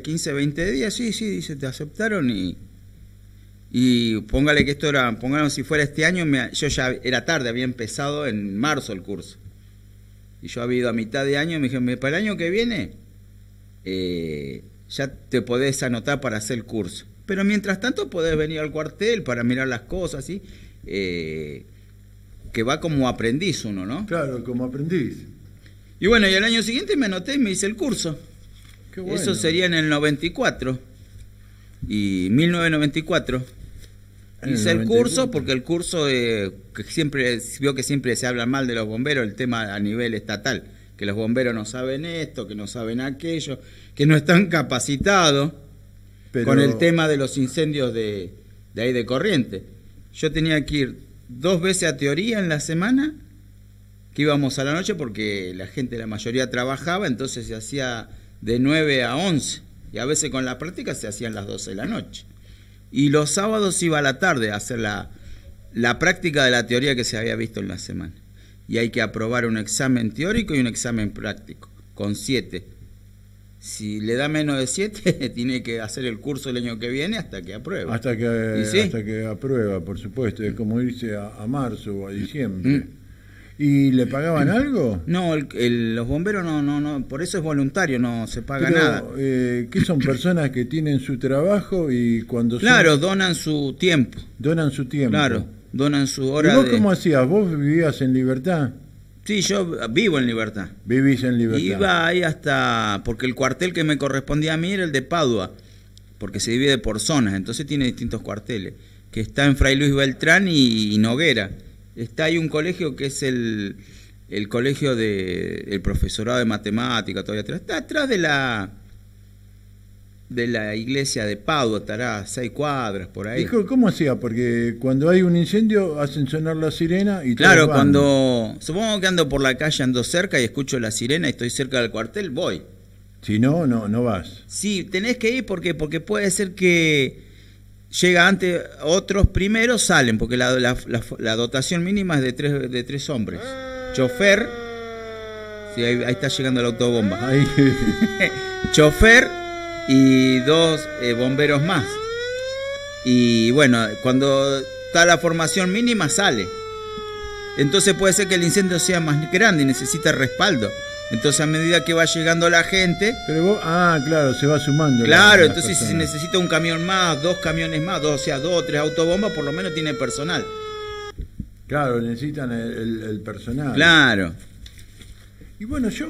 15, 20 días, sí, dice, te aceptaron y póngale que esto era, pongamos si fuera este año, yo ya era tarde, había empezado en marzo el curso. Y yo había ido a mitad de año, me dijeron, para el año que viene ya te podés anotar para hacer el curso. Pero mientras tanto podés venir al cuartel para mirar las cosas, ¿sí? Que va como aprendiz uno, ¿no? Claro, como aprendiz. Y bueno, y al año siguiente me anoté y me hice el curso. Qué bueno. Eso sería en el 94. Y 1994. Hice el curso porque el curso, que siempre veo que siempre se habla mal de los bomberos, el tema a nivel estatal, que los bomberos no saben esto, que no saben aquello, que no están capacitados con el tema de los incendios de ahí de Corrientes. Yo tenía que ir 2 veces a teoría en la semana, que íbamos a la noche porque la gente, la mayoría trabajaba, entonces se hacía de 9 a 11 y a veces con la práctica se hacían las 12 de la noche. Y los sábados iba a la tarde a hacer la práctica de la teoría que se había visto en la semana. Y hay que aprobar un examen teórico y un examen práctico, con 7. Si le da menos de 7, tiene que hacer el curso el año que viene hasta que apruebe. Hasta que aprueba, por supuesto. Es como irse a marzo o a diciembre. ¿Y le pagaban algo? No, los bomberos no, por eso es voluntario, no se paga nada. ¿Qué son personas que tienen su trabajo y cuando Claro, donan su tiempo. Donan su tiempo. Claro, donan su hora. ¿Y vos cómo hacías? ¿Vos vivías en Libertad? Sí, yo vivo en Libertad. ¿Vivís en Libertad? Iba ahí hasta... porque el cuartel que me correspondía a mí era el de Padua, porque se divide por zonas, entonces tiene distintos cuarteles, que está en Fray Luis Beltrán y Noguera. Está ahí un colegio que es el colegio del profesorado de matemática, todavía atrás. Está atrás de la iglesia de Padua, estará a 6 cuadras por ahí. Hijo, ¿cómo hacía? Porque cuando hay un incendio hacen sonar la sirena y claro, cuando supongo que ando por la calle, ando cerca y escucho la sirena y estoy cerca del cuartel, voy. Si no, no vas. Sí, tenés que ir porque puede ser que llega antes, otros primero salen, porque la dotación mínima es de tres hombres. Chofer, sí, ahí está llegando la autobomba. Ahí. Chofer y 2 bomberos más. Y bueno, cuando está la formación mínima sale. Entonces puede ser que el incendio sea más grande y necesita respaldo. Entonces a medida que va llegando la gente... Pero vos, claro, se va sumando. Claro, entonces si necesita un camión más, 2 camiones más, 2 o 3 autobombas, por lo menos tiene personal. Claro, necesitan el personal. Claro. Y bueno, yo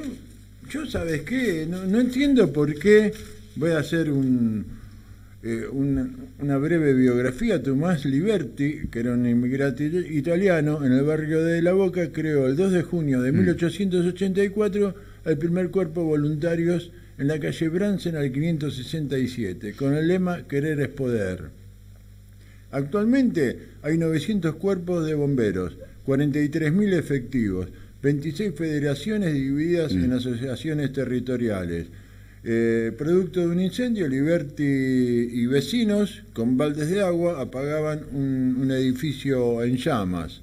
¿sabes qué? No entiendo por qué. Voy a hacer una breve biografía. Tomás Liberti, que era un inmigrante italiano en el barrio de La Boca, creó el 2 de junio de 1884 el primer cuerpo de voluntarios en la calle Bransen al 567, con el lema Querer es poder. Actualmente hay 900 cuerpos de bomberos, 43.000 efectivos, 26 federaciones divididas en asociaciones territoriales. Producto de un incendio, Liberti y vecinos con baldes de agua apagaban un edificio en llamas.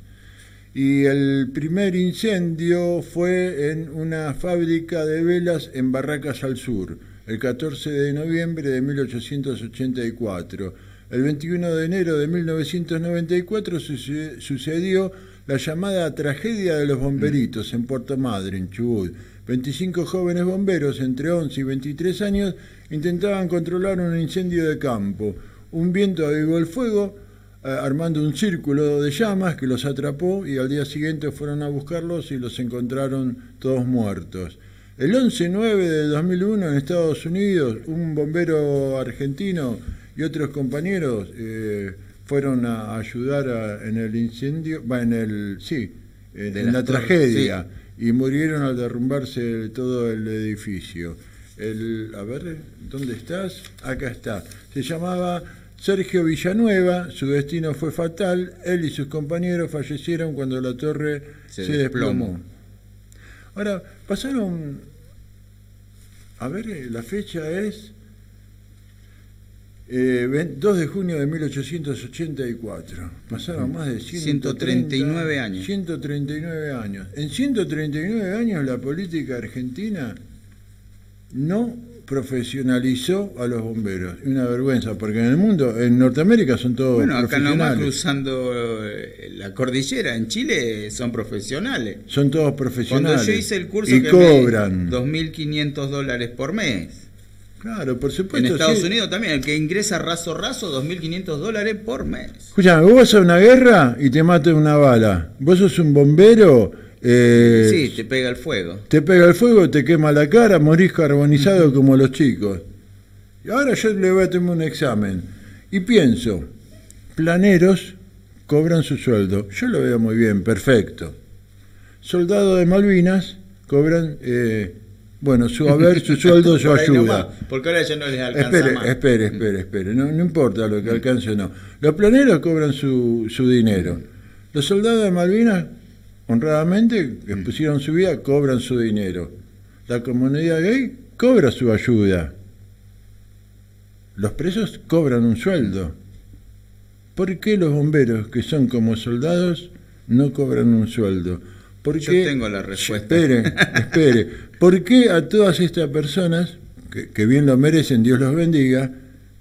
Y el primer incendio fue en una fábrica de velas en Barracas al Sur, el 14 de noviembre de 1884. El 21 de enero de 1994 sucedió la llamada tragedia de los bomberitos en Puerto Madryn, en Chubut. 25 jóvenes bomberos entre 11 y 23 años intentaban controlar un incendio de campo. Un viento avivó el fuego, armando un círculo de llamas que los atrapó y al día siguiente fueron a buscarlos y los encontraron todos muertos. El 11/9 de 2001 en Estados Unidos, un bombero argentino y otros compañeros fueron a ayudar en el incendio, en la tragedia. Sí. Y murieron al derrumbarse todo el edificio. A ver, ¿dónde estás? Acá está. Se llamaba Sergio Villanueva, su destino fue fatal, él y sus compañeros fallecieron cuando la torre se desplomó. Ahora, pasaron... A ver, la fecha es... 2 de junio de 1884. Pasaron más de 139 años. 139 años. En 139 años la política argentina no profesionalizó a los bomberos. Una vergüenza, porque en el mundo, en Norteamérica son todos bueno, acá profesionales. nomás cruzando la cordillera, en Chile son profesionales. Son todos profesionales. Cuando yo hice el curso y que cobran $2.500 por mes. Claro, por supuesto. En Estados sí. Unidos también, el que ingresa raso, $2.500 por mes. Escuchame, vos vas a una guerra y te matan una bala. Vos sos un bombero. Sí, te pega el fuego. Te pega el fuego, te quema la cara, morís carbonizado como los chicos. Y ahora yo le voy a tomar un examen. Y pienso, planeros cobran su sueldo. Yo lo veo muy bien, perfecto. Soldados de Malvinas cobran, bueno, su haber, su sueldo, su ayuda. Porque ahora ya no les alcanza más. Espere. No importa lo que alcance o no. Los planeros cobran su dinero. Los soldados de Malvinas, honradamente, que pusieron su vida, cobran su dinero. La comunidad gay cobra su ayuda. Los presos cobran un sueldo. ¿Por qué los bomberos, que son como soldados, no cobran un sueldo? Yo tengo la respuesta. Espere. ¿Por qué a todas estas personas, que bien lo merecen, Dios los bendiga,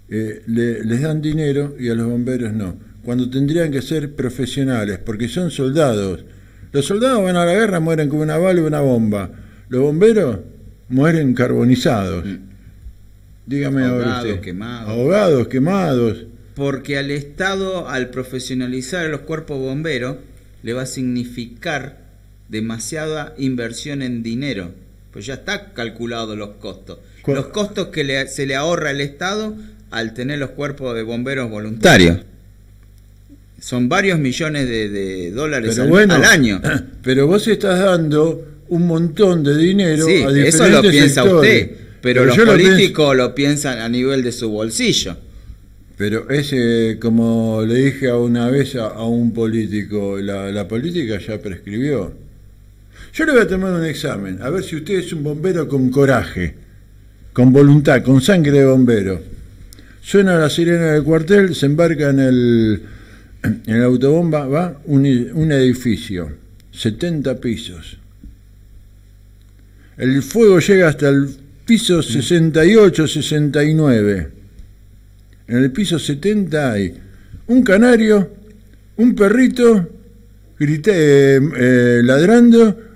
les dan dinero y a los bomberos no? Cuando tendrían que ser profesionales, porque son soldados. Los soldados van a la guerra, mueren con una bala y una bomba. Los bomberos mueren carbonizados. Dígame ahora usted. Ahogados, quemados. Porque al Estado, al profesionalizar los cuerpos bomberos, le va a significar demasiada inversión en dinero. Pues ya está calculado los costos. Los costos que se le ahorra al Estado al tener los cuerpos de bomberos voluntarios. Son varios millones de dólares al año. Pero vos estás dando un montón de dinero sí, a diferentes eso lo piensa sectores. Usted, pero los políticos lo piensan a nivel de su bolsillo. Pero como le dije una vez a un político, la política ya prescribió. Yo le voy a tomar un examen, a ver si usted es un bombero con coraje, con voluntad, con sangre de bombero. Suena la sirena del cuartel, se embarca en la autobomba, va un edificio, 70 pisos. El fuego llega hasta el piso 68, 69. En el piso 70 hay un canario, un perrito ladrando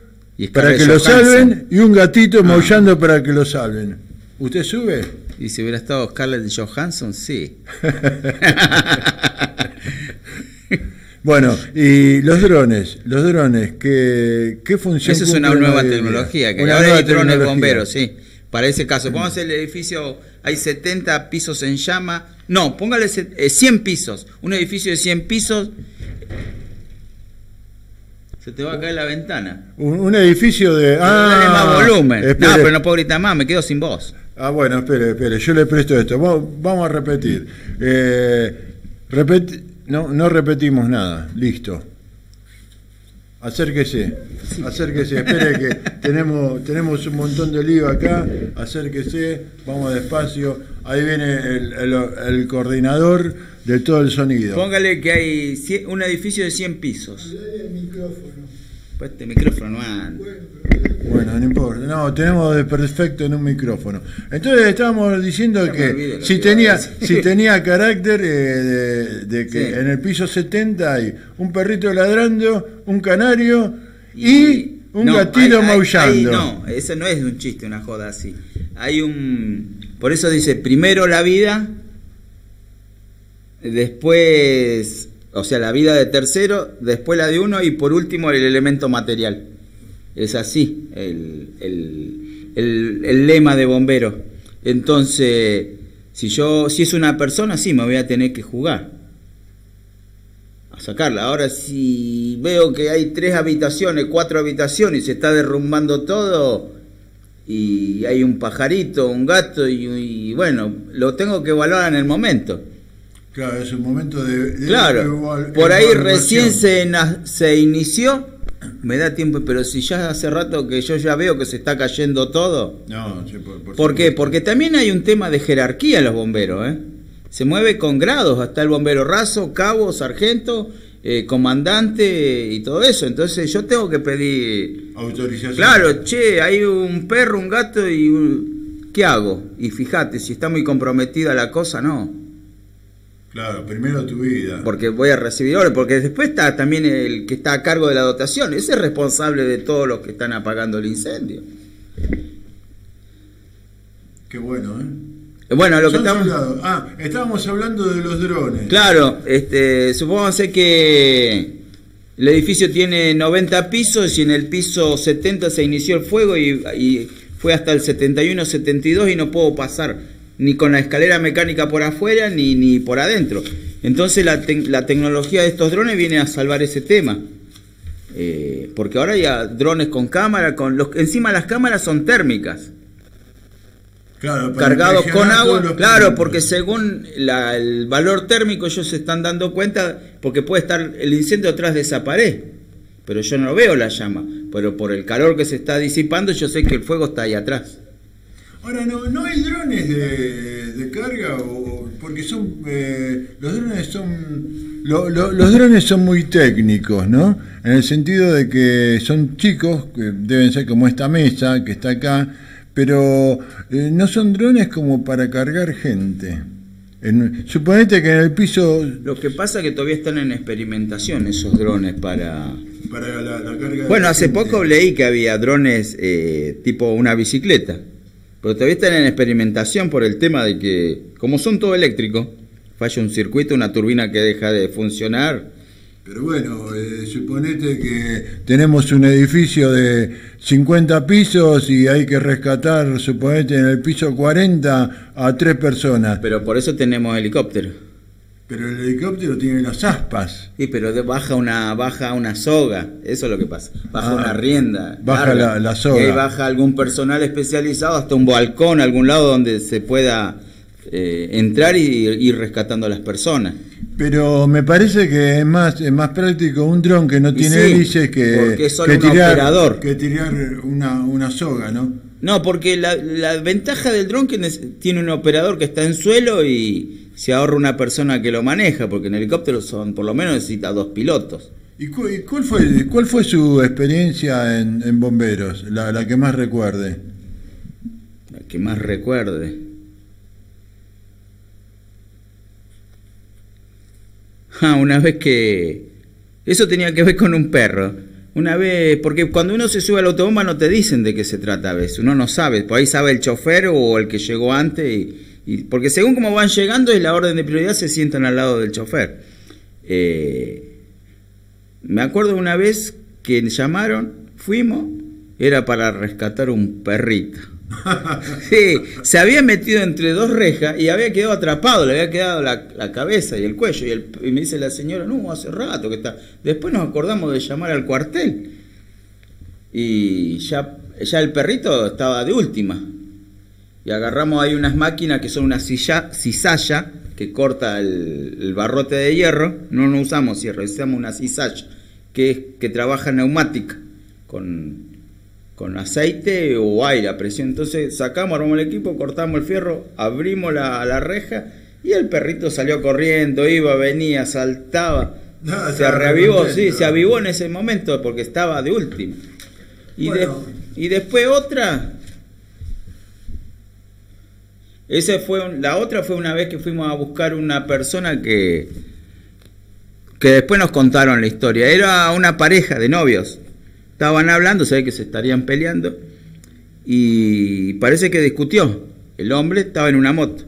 para que lo salven y un gatito maullando para que lo salven. ¿Usted sube? Y si hubiera estado Scarlett Johansson, sí. Bueno, y los drones, ¿qué función? Eso es una nueva tecnología, que ahora hay drones bomberos, sí. Para ese caso, vamos a hacer el edificio, hay 70 pisos en llama. No, póngale 100 pisos. Un edificio de 100 pisos. Se te va a caer la ventana. Un edificio de... Dale más volumen. Espere. No, pero no puedo gritar más, me quedo sin voz. Bueno, espere, yo le presto esto. Vamos a repetir. No repetimos nada. Listo. Acérquese, espere que tenemos un montón de lío acá, acérquese, vamos despacio, ahí viene el coordinador de todo el sonido. Póngale que hay un edificio de 100 pisos. El micrófono. Pues este micrófono no anda. Bueno, no importa, no, tenemos de perfecto en un micrófono. Entonces estábamos diciendo que si tenía carácter de que sí. En el piso 70 hay un perrito ladrando, un canario y un gatito maullando. No, eso no es un chiste, una joda así. Por eso dice, primero la vida, después, o sea, la vida de tercero, después la de uno y por último el elemento material. Es así el lema de bombero. Entonces, si es una persona, sí, me voy a tener que jugar a sacarla. Ahora, si veo que hay 3 habitaciones, 4 habitaciones y se está derrumbando todo y hay un pajarito, un gato y bueno, lo tengo que evaluar en el momento. Claro, es un momento de claro, por ahí recién se inició. Me da tiempo, pero si ya hace rato que yo ya veo que se está cayendo todo. No, sí, ¿Por qué? Porque también hay un tema de jerarquía en los bomberos, ¿eh? Se mueve con grados, hasta el bombero raso, cabo, sargento, comandante y todo eso. Entonces yo tengo que pedir autorización. Claro, che, hay un perro, un gato y ¿qué hago? Y fíjate, si está muy comprometida la cosa, no. Claro, primero tu vida. Porque voy a recibir orden, porque después está también el que está a cargo de la dotación, ese es responsable de todos los que están apagando el incendio. Qué bueno, ¿eh? Bueno, lo que estábamos hablando de los drones. Claro, supongamos que el edificio tiene 90 pisos y en el piso 70 se inició el fuego y fue hasta el 71, 72 y no puedo pasar ni con la escalera mecánica por afuera ni por adentro. Entonces la tecnología de estos drones viene a salvar ese tema. Porque ahora hay drones con cámara, encima las cámaras son térmicas. Claro, cargados con agua, claro, porque según el valor térmico ellos se están dando cuenta, porque puede estar el incendio atrás de esa pared, pero yo no veo la llama, pero por el calor que se está disipando yo sé que el fuego está ahí atrás. Ahora, ¿no hay drones de carga? Porque son los drones son muy técnicos, ¿no? En el sentido de que son chicos, que deben ser como esta mesa que está acá, pero no son drones como para cargar gente. Suponete que en el piso... Lo que pasa es que todavía están en experimentación esos drones para la carga. Bueno, hace poco leí que había drones tipo una bicicleta, pero todavía están en experimentación por el tema de que, como son todo eléctrico, falla un circuito, una turbina que deja de funcionar. Pero bueno, suponete que tenemos un edificio de 50 pisos y hay que rescatar, suponete, en el piso 40 a 3 personas. Pero por eso tenemos helicóptero. Pero el helicóptero tiene las aspas. Sí, pero baja una soga, eso es lo que pasa. Baja una rienda. Baja la soga. Y ahí baja algún personal especializado hasta un balcón, algún lado donde se pueda entrar y ir rescatando a las personas. Pero me parece que es más práctico un dron que no tiene hélices que tirar una soga, ¿no? No, porque la ventaja del dron que tiene un operador que está en suelo y se ahorra una persona que lo maneja, porque en helicóptero por lo menos necesita 2 pilotos. ¿Y cuál fue su experiencia en bomberos, la que más recuerde? La que más recuerde. Una vez que... Eso tenía que ver con un perro. Una vez... Porque cuando uno se sube a la autobomba no te dicen de qué se trata a veces. Uno no sabe. Por ahí sabe el chofer o el que llegó antes. Porque según cómo van llegando es la orden de prioridad, se sientan al lado del chofer. Me acuerdo una vez que llamaron, fuimos, era para rescatar un perrito. Sí, se había metido entre 2 rejas y había quedado atrapado, le había quedado la cabeza y el cuello. Y me dice la señora, no, hace rato que está. Después nos acordamos de llamar al cuartel y ya el perrito estaba de última. Y agarramos ahí unas máquinas que son una cizalla que corta el barrote de hierro. No usamos hierro, usamos una cizalla que trabaja neumática con aceite o aire a presión. Entonces sacamos, armamos el equipo, cortamos el fierro, abrimos la reja y el perrito salió corriendo, iba, venía, saltaba. Se reavivó, sí, se avivó en ese momento porque estaba de último. Y después otra... La otra fue una vez que fuimos a buscar una persona que después nos contaron la historia. Era una pareja de novios. Estaban hablando, se ve que se estarían peleando y parece que discutió. El hombre estaba en una moto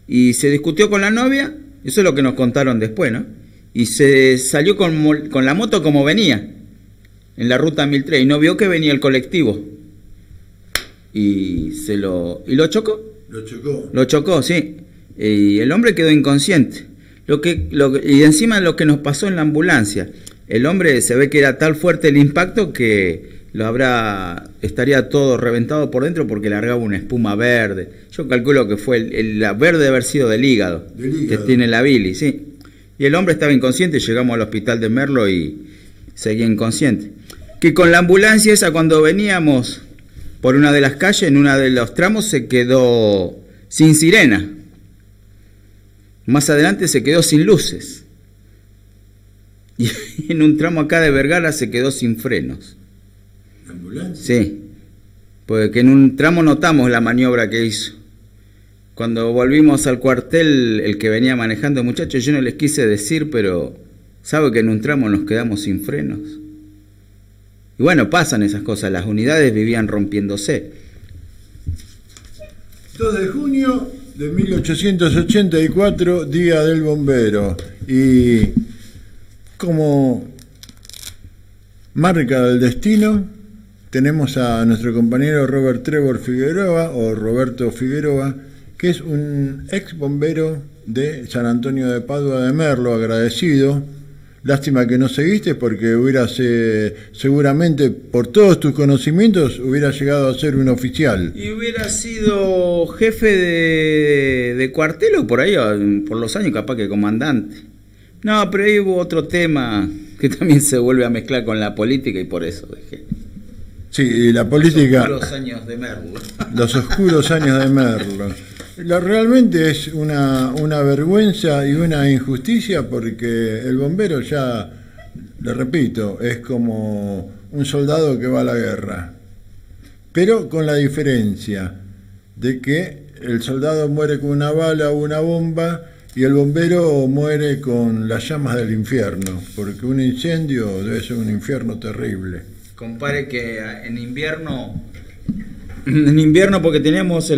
y se discutió con la novia, eso es lo que nos contaron después, ¿no? Y se salió con la moto como venía, en la ruta 1003, y no vio que venía el colectivo. Y lo chocó. Lo chocó, sí. Y el hombre quedó inconsciente. Y encima lo que nos pasó en la ambulancia. El hombre se ve que era tal fuerte el impacto que estaría todo reventado por dentro porque largaba una espuma verde. Yo calculo que fue la verde de haber sido del hígado, que tiene la bilis, sí. Y el hombre estaba inconsciente, llegamos al hospital de Merlo y seguía inconsciente. Que con la ambulancia esa, cuando veníamos por una de las calles, en uno de los tramos se quedó sin sirena. Más adelante se quedó sin luces. Y en un tramo acá de Vergara se quedó sin frenos. ¿La ambulancia? Sí. Porque en un tramo notamos la maniobra que hizo. Cuando volvimos al cuartel, el que venía manejando, muchachos, yo no les quise decir, pero sabe que en un tramo nos quedamos sin frenos. Y bueno, pasan esas cosas, las unidades vivían rompiéndose. 2 de junio de 1884, Día del Bombero. Y como marca del destino, tenemos a nuestro compañero Robert Trevor Figueroa, o Roberto Figueroa, que es un ex bombero de San Antonio de Padua de Merlo, agradecido. Lástima que no seguiste, porque hubieras, seguramente, por todos tus conocimientos, hubieras llegado a ser un oficial. ¿Y hubiera sido jefe de cuartel o por ahí, por los años, capaz que comandante? No, pero ahí hubo otro tema que también se vuelve a mezclar con la política y por eso dejé. Sí, y la política... Los oscuros años de Merlo. Los oscuros años de Merlo. Realmente es una vergüenza y una injusticia, porque el bombero ya, le repito, es como un soldado que va a la guerra, pero con la diferencia de que el soldado muere con una bala o una bomba y el bombero muere con las llamas del infierno, porque un incendio debe ser un infierno terrible. Compare que en invierno porque teníamos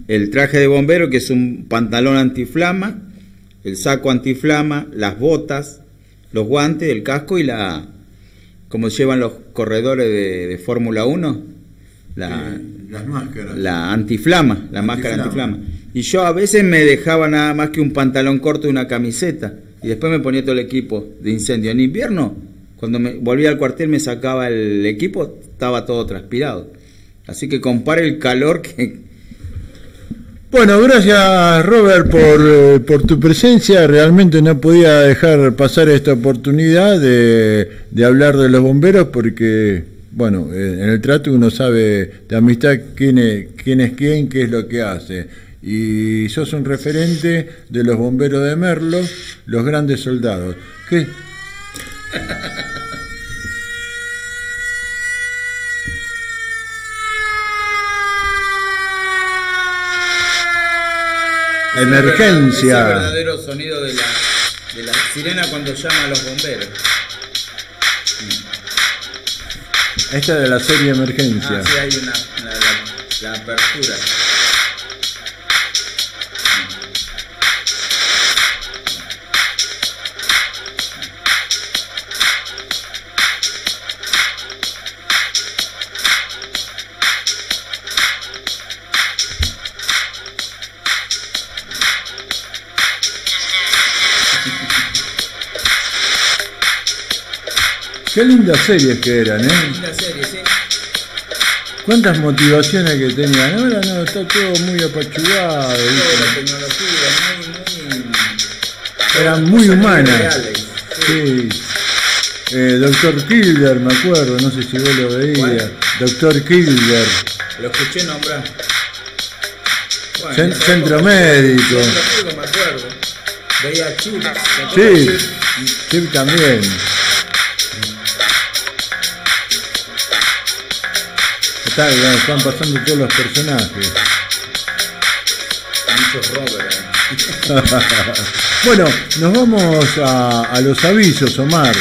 el traje de bombero, que es un pantalón antiflama, el saco antiflama, las botas, los guantes, el casco y como llevan los corredores de Fórmula 1, las máscaras. La antiflama, la máscara antiflama. Y yo a veces me dejaba nada más que un pantalón corto y una camiseta, y después me ponía todo el equipo de incendio. En invierno, cuando me volvía al cuartel, me sacaba el equipo, estaba todo transpirado. Así que compare el calor que... Bueno, gracias Robert por tu presencia. Realmente no podía dejar pasar esta oportunidad de hablar de los bomberos, porque, bueno, en el trato uno sabe de amistad quién es quién, qué es lo que hace. Y sos un referente de los bomberos de Merlo, los grandes soldados. ¿Qué? Emergencia. Es el verdadero sonido de la sirena cuando llama a los bomberos. Esta es de la serie Emergencia. Ah, sí, hay la apertura. Qué lindas series que eran, ¿eh? Linda serie, sí. Cuántas motivaciones que tenían. Ahora no, está todo muy apachugado. Toda la tecnología, eran muy humanas. Reales, sí. Doctor Kilder, me acuerdo, no sé si vos lo veías. Doctor Kilder. Lo escuché nombrar. Bueno, Centro Médico. Centro Médico, me acuerdo. Veía Chip. Sí, Chip también. Están pasando todos los personajes. Muchos Robert. Bueno, nos vamos a los avisos, Omar.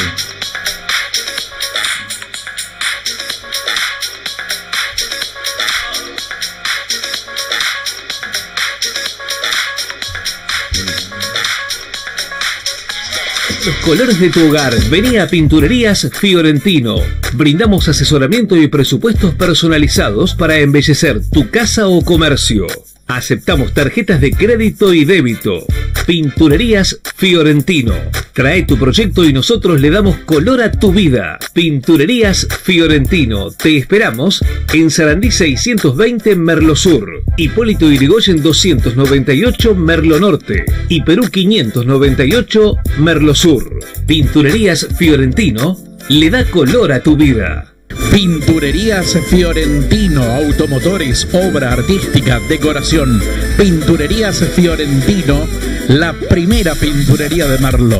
Los colores de tu hogar. Vení a Pinturerías Fiorentino. Brindamos asesoramiento y presupuestos personalizados para embellecer tu casa o comercio. Aceptamos tarjetas de crédito y débito. Pinturerías Fiorentino. Trae tu proyecto y nosotros le damos color a tu vida. Pinturerías Fiorentino. Te esperamos en Sarandí 620 Merlo Sur, Hipólito Yrigoyen 298 Merlo Norte y Perú 598 Merlo Sur. Pinturerías Fiorentino le da color a tu vida. Pinturerías Fiorentino, automotores, obra artística, decoración. Pinturerías Fiorentino, la primera pinturería de Merlo.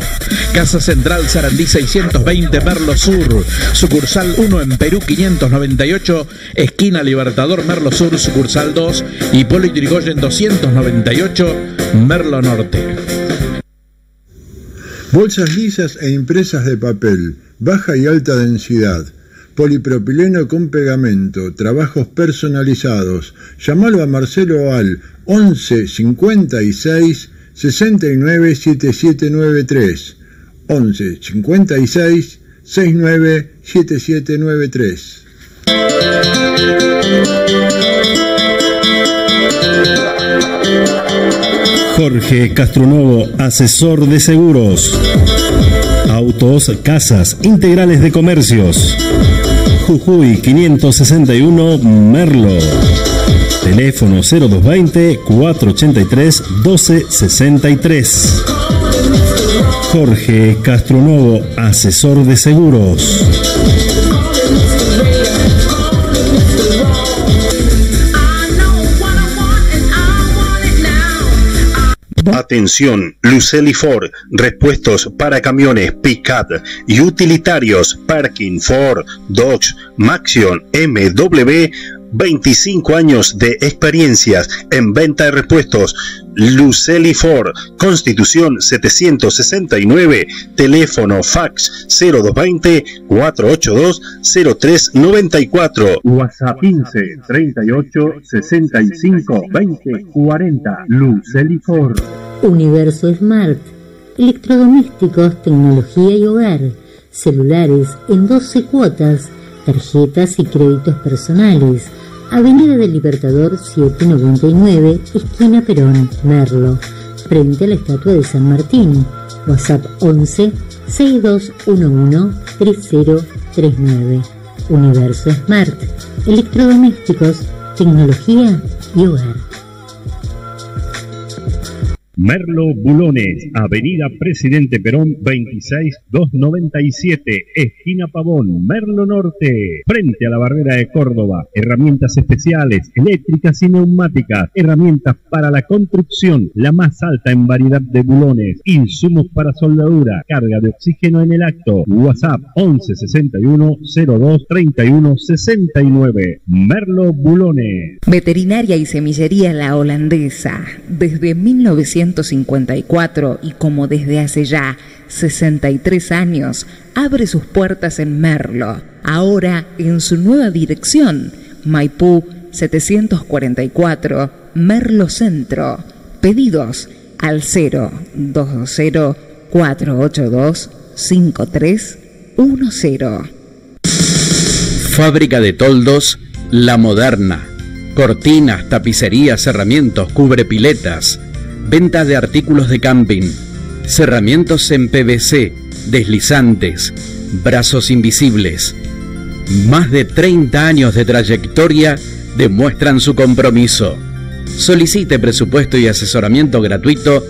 Casa Central Sarandí 620, Merlo Sur. Sucursal 1 en Perú 598, esquina Libertador, Merlo Sur. Sucursal 2, Hipólito Yrigoyen 298, Merlo Norte. Bolsas lisas e impresas de papel, baja y alta densidad. Polipropileno con pegamento, trabajos personalizados. Llámalo a Marcelo al 11 56 69 7793. 11 56 69 7793. Jorge Castronovo, asesor de seguros. Autos, casas, integrales de comercios. Jujuy 561 Merlo. Teléfono 0220 483 1263. Jorge Castronovo, asesor de seguros. Atención, Lucely Ford, repuestos para camiones, pick-up y utilitarios, parking, Ford, Dodge, Maxion, MW, 25 años de experiencias en venta de repuestos. Lucely Ford, Constitución 769, teléfono fax 0220 482 0394, WhatsApp 15 38 65 20 40. Lucely Ford. Universo Smart, electrodomésticos, tecnología y hogar, celulares en 12 cuotas, tarjetas y créditos personales. Avenida del Libertador 799, esquina Perón, Merlo, frente a la estatua de San Martín. WhatsApp 11 6211 3039. Universo Smart, electrodomésticos, tecnología y hogar. Merlo Bulones, Avenida Presidente Perón 26297, esquina Pavón, Merlo Norte, frente a la Barrera de Córdoba. Herramientas especiales, eléctricas y neumáticas, herramientas para la construcción, la más alta en variedad de bulones, insumos para soldadura, carga de oxígeno en el acto. WhatsApp 11 61 02 31 69. Merlo Bulones. Veterinaria y semillería La Holandesa, desde 1954 y como desde hace ya 63 años, abre sus puertas en Merlo, ahora en su nueva dirección, Maipú 744, Merlo Centro. Pedidos al 0220 482 5310. Fábrica de toldos La Moderna. Cortinas, tapicerías, cerramientos, cubrepiletas. Venta de artículos de camping. Cerramientos en PVC, deslizantes, brazos invisibles. Más de 30 años de trayectoria demuestran su compromiso. Solicite presupuesto y asesoramiento gratuito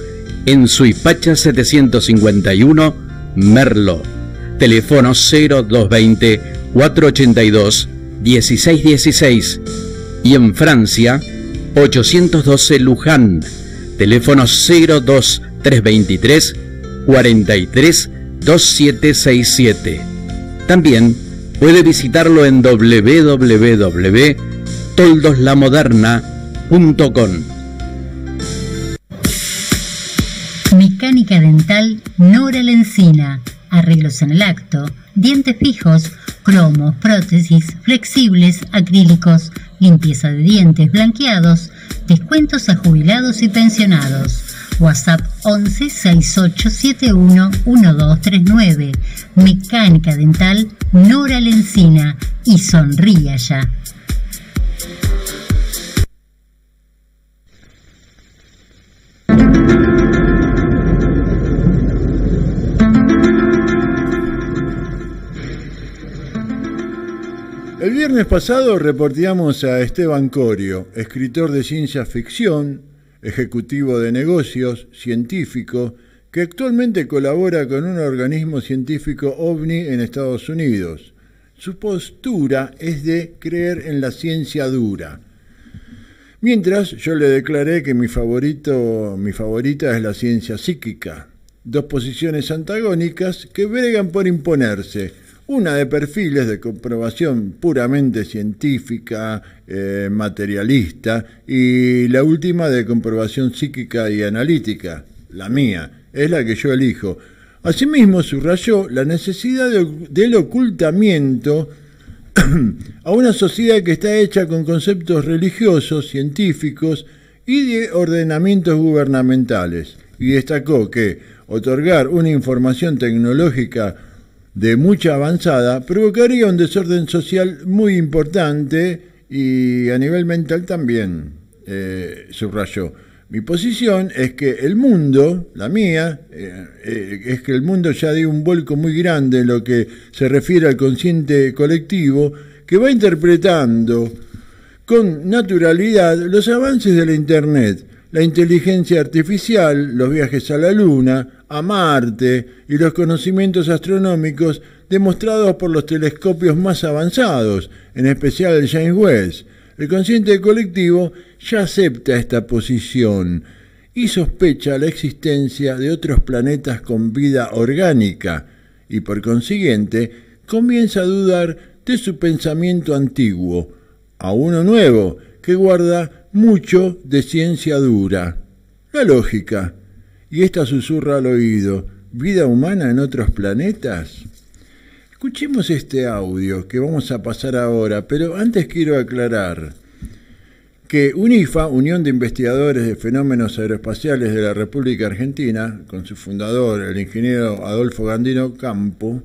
en Suipacha 751, Merlo. Teléfono 0220 482 1616 y en Francia 812 Luján. Teléfono 02 323 43 2767. También puede visitarlo en www.toldoslamoderna.com. Mecánica dental Nora Lencina. Arreglos en el acto, dientes fijos, cromos, prótesis, flexibles, acrílicos, limpieza de dientes, blanqueados, descuentos a jubilados y pensionados. WhatsApp 11 6871 1239. Mecánica dental Nora Lencina. Y sonría ya. El viernes pasado reporteamos a Esteban Corio, escritor de ciencia ficción, ejecutivo de negocios, científico, que actualmente colabora con un organismo científico OVNI en Estados Unidos. Su postura es de creer en la ciencia dura. Mientras yo le declaré que mi favorita es la ciencia psíquica. Dos posiciones antagónicas que bregan por imponerse. Una de perfiles de comprobación puramente científica, materialista, y la última de comprobación psíquica y analítica. La mía, es la que yo elijo. Asimismo, subrayó la necesidad del ocultamiento a una sociedad que está hecha con conceptos religiosos, científicos y de ordenamientos gubernamentales. Y destacó que otorgar una información tecnológica de mucha avanzada provocaría un desorden social muy importante y a nivel mental también, subrayó. Mi posición es que el mundo, la mía, es que el mundo ya dio un vuelco muy grande en lo que se refiere al consciente colectivo, que va interpretando con naturalidad los avances de la Internet, la inteligencia artificial, los viajes a la Luna, a Marte y los conocimientos astronómicos demostrados por los telescopios más avanzados, en especial el James Webb. El consciente colectivo ya acepta esta posición y sospecha la existencia de otros planetas con vida orgánica y por consiguiente comienza a dudar de su pensamiento antiguo a uno nuevo que guarda mucho de ciencia dura. La lógica. Y esta susurra al oído: ¿vida humana en otros planetas? Escuchemos este audio que vamos a pasar ahora, pero antes quiero aclarar que UNIFA, Unión de Investigadores de Fenómenos Aeroespaciales de la República Argentina, con su fundador, el ingeniero Adolfo Gandino Campo,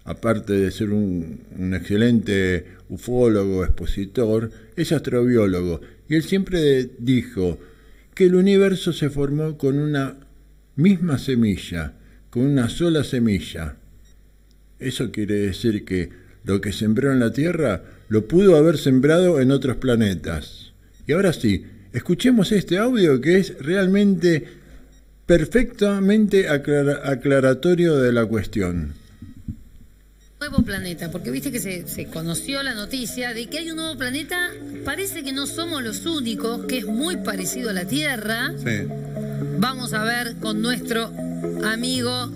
aparte de ser un excelente ufólogo, expositor, es astrobiólogo, y él siempre dijo que el universo se formó con una misma semilla, con una sola semilla. Eso quiere decir que lo que sembró en la Tierra lo pudo haber sembrado en otros planetas. Y ahora sí, escuchemos este audio que es realmente perfectamente aclaratorio de la cuestión. Nuevo planeta, porque viste que se conoció la noticia de que hay un nuevo planeta. Parece que no somos los únicos, que es muy parecido a la Tierra. Sí. Vamos a ver con nuestro amigo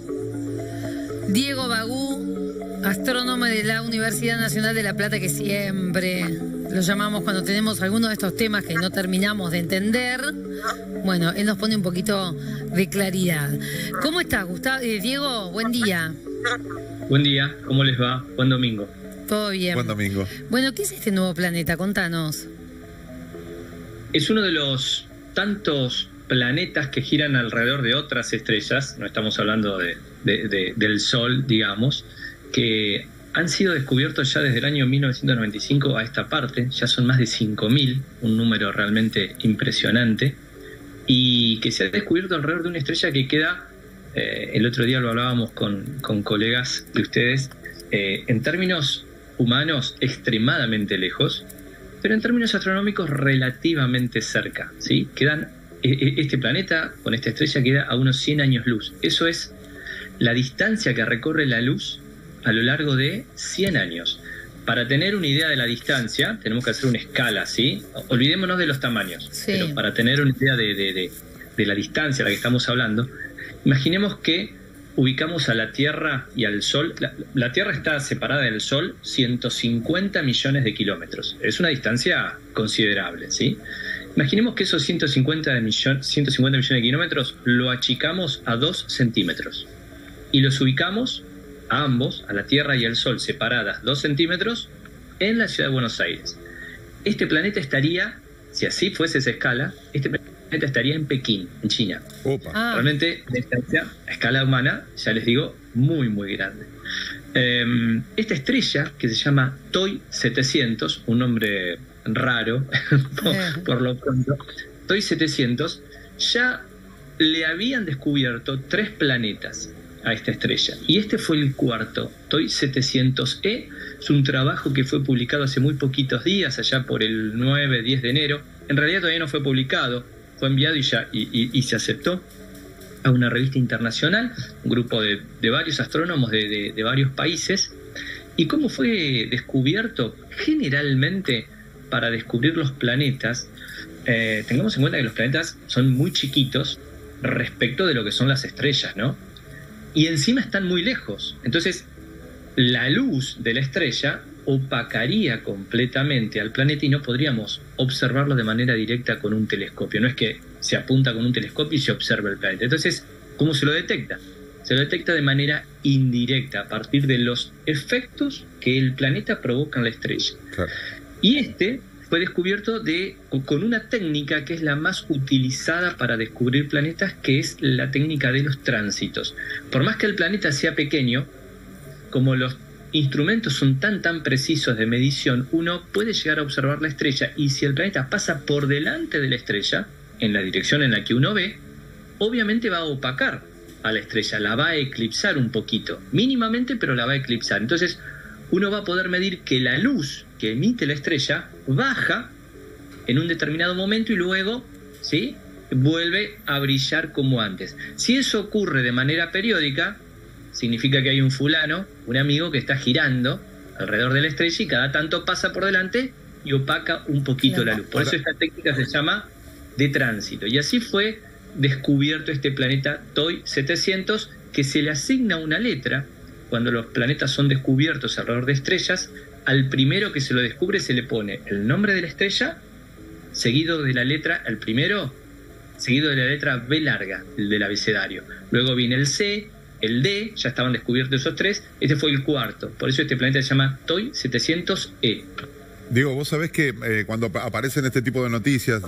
Diego Bagú, astrónomo de la Universidad Nacional de La Plata, que siempre lo llamamos cuando tenemos algunos de estos temas que no terminamos de entender. Bueno, él nos pone un poquito de claridad. ¿Cómo estás, Gustavo? Diego, buen día. Buen día, ¿cómo les va? Buen domingo. Todo bien. Buen domingo. Bueno, ¿qué es este nuevo planeta? Contanos. Es uno de los tantos planetas que giran alrededor de otras estrellas, no estamos hablando del Sol, digamos, que han sido descubiertos ya desde el año 1995 a esta parte. Ya son más de 5.000, un número realmente impresionante, y que se ha descubierto alrededor de una estrella que queda, el otro día lo hablábamos con colegas de ustedes, en términos humanos extremadamente lejos, pero en términos astronómicos relativamente cerca, ¿sí? Este planeta con esta estrella queda a unos 100 años luz. Eso es la distancia que recorre la luz a lo largo de 100 años. Para tener una idea de la distancia, tenemos que hacer una escala, ¿sí? Olvidémonos de los tamaños, sí. Pero para tener una idea de la distancia a la que estamos hablando, imaginemos que ubicamos a la Tierra y al Sol. La Tierra está separada del Sol 150 millones de kilómetros. Es una distancia considerable, ¿sí? Imaginemos que esos 150 millones de kilómetros lo achicamos a 2 centímetros y los ubicamos a ambos, a la Tierra y al Sol, separadas 2 centímetros, en la ciudad de Buenos Aires. Este planeta estaría, si así fuese esa escala, este planeta estaría en Pekín, en China. Opa. Realmente, la distancia a escala humana, ya les digo, muy, muy grande. Esta estrella, que se llama TOI 700, un nombre raro, por lo pronto, TOI 700, ya le habían descubierto 3 planetas a esta estrella, y este fue el cuarto. TOI 700E es un trabajo que fue publicado hace muy poquitos días, allá por el 9-10 de enero. En realidad todavía no fue publicado, fue enviado y se aceptó a una revista internacional, un grupo de varios astrónomos de varios países, ¿Y cómo fue descubierto? Generalmente, para descubrir los planetas, tengamos en cuenta que los planetas son muy chiquitos respecto de lo que son las estrellas, ¿no? Y encima están muy lejos. Entonces, la luz de la estrella opacaría completamente al planeta y no podríamos observarlo de manera directa con un telescopio. No es que se apunta con un telescopio y se observa el planeta. Entonces, ¿cómo se lo detecta? Se lo detecta de manera indirecta, a partir de los efectos que el planeta provoca en la estrella. Claro. Y este fue descubierto con una técnica que es la más utilizada para descubrir planetas, que es la técnica de los tránsitos. Por más que el planeta sea pequeño, como los instrumentos son tan precisos de medición, uno puede llegar a observar la estrella, y si el planeta pasa por delante de la estrella, en la dirección en la que uno ve, obviamente va a opacar a la estrella, la va a eclipsar un poquito, mínimamente, pero la va a eclipsar. Entonces uno va a poder medir que la luz que emite la estrella baja en un determinado momento y luego, ¿sí?, vuelve a brillar como antes. Si eso ocurre de manera periódica, significa que hay un fulano, un amigo que está girando alrededor de la estrella y cada tanto pasa por delante y opaca un poquito la luz. Por eso esta técnica se llama de tránsito. Y así fue descubierto este planeta TOI 700, que se le asigna una letra. Cuando los planetas son descubiertos alrededor de estrellas, al primero que se lo descubre se le pone el nombre de la estrella, seguido de la letra, el primero, seguido de la letra B larga, el del abecedario. Luego viene el C, el D, ya estaban descubiertos esos tres, este fue el cuarto. Por eso este planeta se llama TOI 700e. Diego, vos sabés que cuando aparecen este tipo de noticias,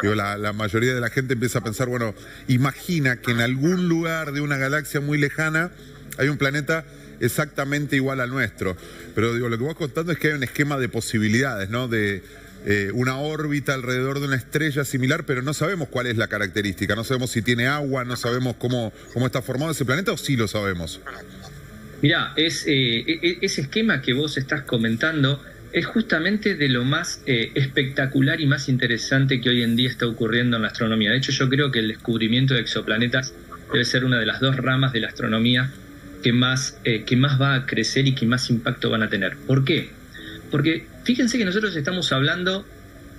digo, la mayoría de la gente empieza a pensar, bueno, imagina que en algún lugar de una galaxia muy lejana hay un planeta exactamente igual al nuestro. Pero digo, lo que vos contando es que hay un esquema de posibilidades, ¿no? De una órbita alrededor de una estrella similar, pero no sabemos cuál es la característica, no sabemos si tiene agua, no sabemos cómo está formado ese planeta, o sí lo sabemos. Mirá, ese esquema que vos estás comentando es justamente de lo más espectacular y más interesante que hoy en día está ocurriendo en la astronomía. De hecho, yo creo que el descubrimiento de exoplanetas debe ser una de las dos ramas de la astronomía que más va a crecer y que más impacto van a tener. ¿Por qué? Porque fíjense que nosotros estamos hablando,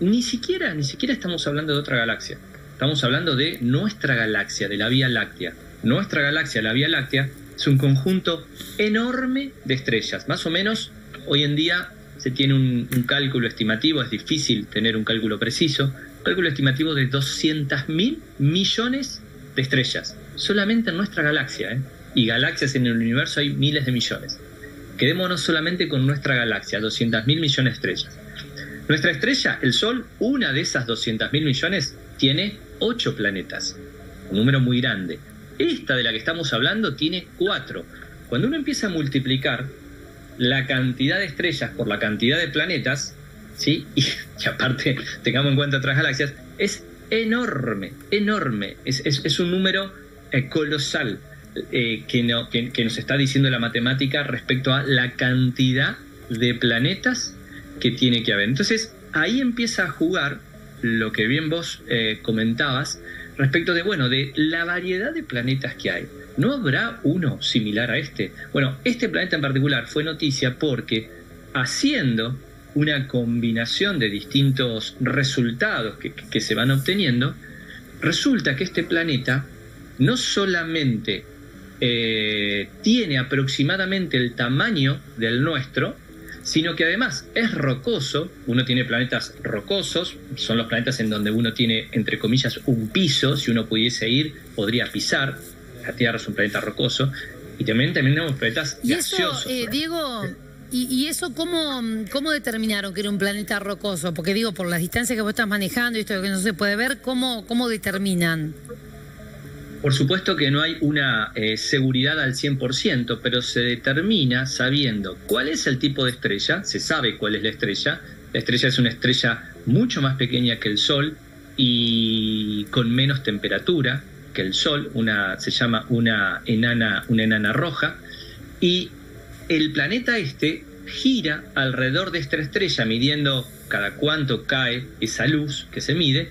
ni siquiera estamos hablando de otra galaxia. Estamos hablando de nuestra galaxia, de la Vía Láctea. Nuestra galaxia, la Vía Láctea, es un conjunto enorme de estrellas. Más o menos, hoy en día se tiene un cálculo estimativo, es difícil tener un cálculo preciso, un cálculo estimativo de 200.000 millones de estrellas, solamente en nuestra galaxia, ¿eh? Y galaxias en el universo hay miles de millones. Quedémonos solamente con nuestra galaxia, 200.000 millones de estrellas. Nuestra estrella, el Sol, una de esas 200.000 millones, tiene 8 planetas, un número muy grande. Esta de la que estamos hablando tiene 4. Cuando uno empieza a multiplicar la cantidad de estrellas por la cantidad de planetas, ¿sí? Y aparte tengamos en cuenta otras galaxias, es enorme, enorme. Es un número colosal. Que nos está diciendo la matemática respecto a la cantidad de planetas que tiene que haber. Entonces ahí empieza a jugar lo que bien vos comentabas respecto de la variedad de planetas que hay. ¿No habrá uno similar a este? Bueno, este planeta en particular fue noticia porque, haciendo una combinación de distintos resultados que se van obteniendo, resulta que este planeta no solamente tiene aproximadamente el tamaño del nuestro, sino que además es rocoso. Uno tiene planetas rocosos, son los planetas en donde uno tiene, entre comillas, un piso. Si uno pudiese ir, podría pisar. La Tierra es un planeta rocoso. Y también tenemos planetas gaseosos. Y eso, Diego, ¿y eso cómo determinaron que era un planeta rocoso? Porque digo, por las distancias que vos estás manejando y esto que no se puede ver, ¿cómo determinan? Por supuesto que no hay una seguridad al 100%, pero se determina sabiendo cuál es el tipo de estrella. Se sabe cuál es la estrella. La estrella es una estrella mucho más pequeña que el Sol y con menos temperatura que el Sol. Se llama una enana roja. Y el planeta gira alrededor de esta estrella, midiendo cada cuánto cae esa luz que se mide.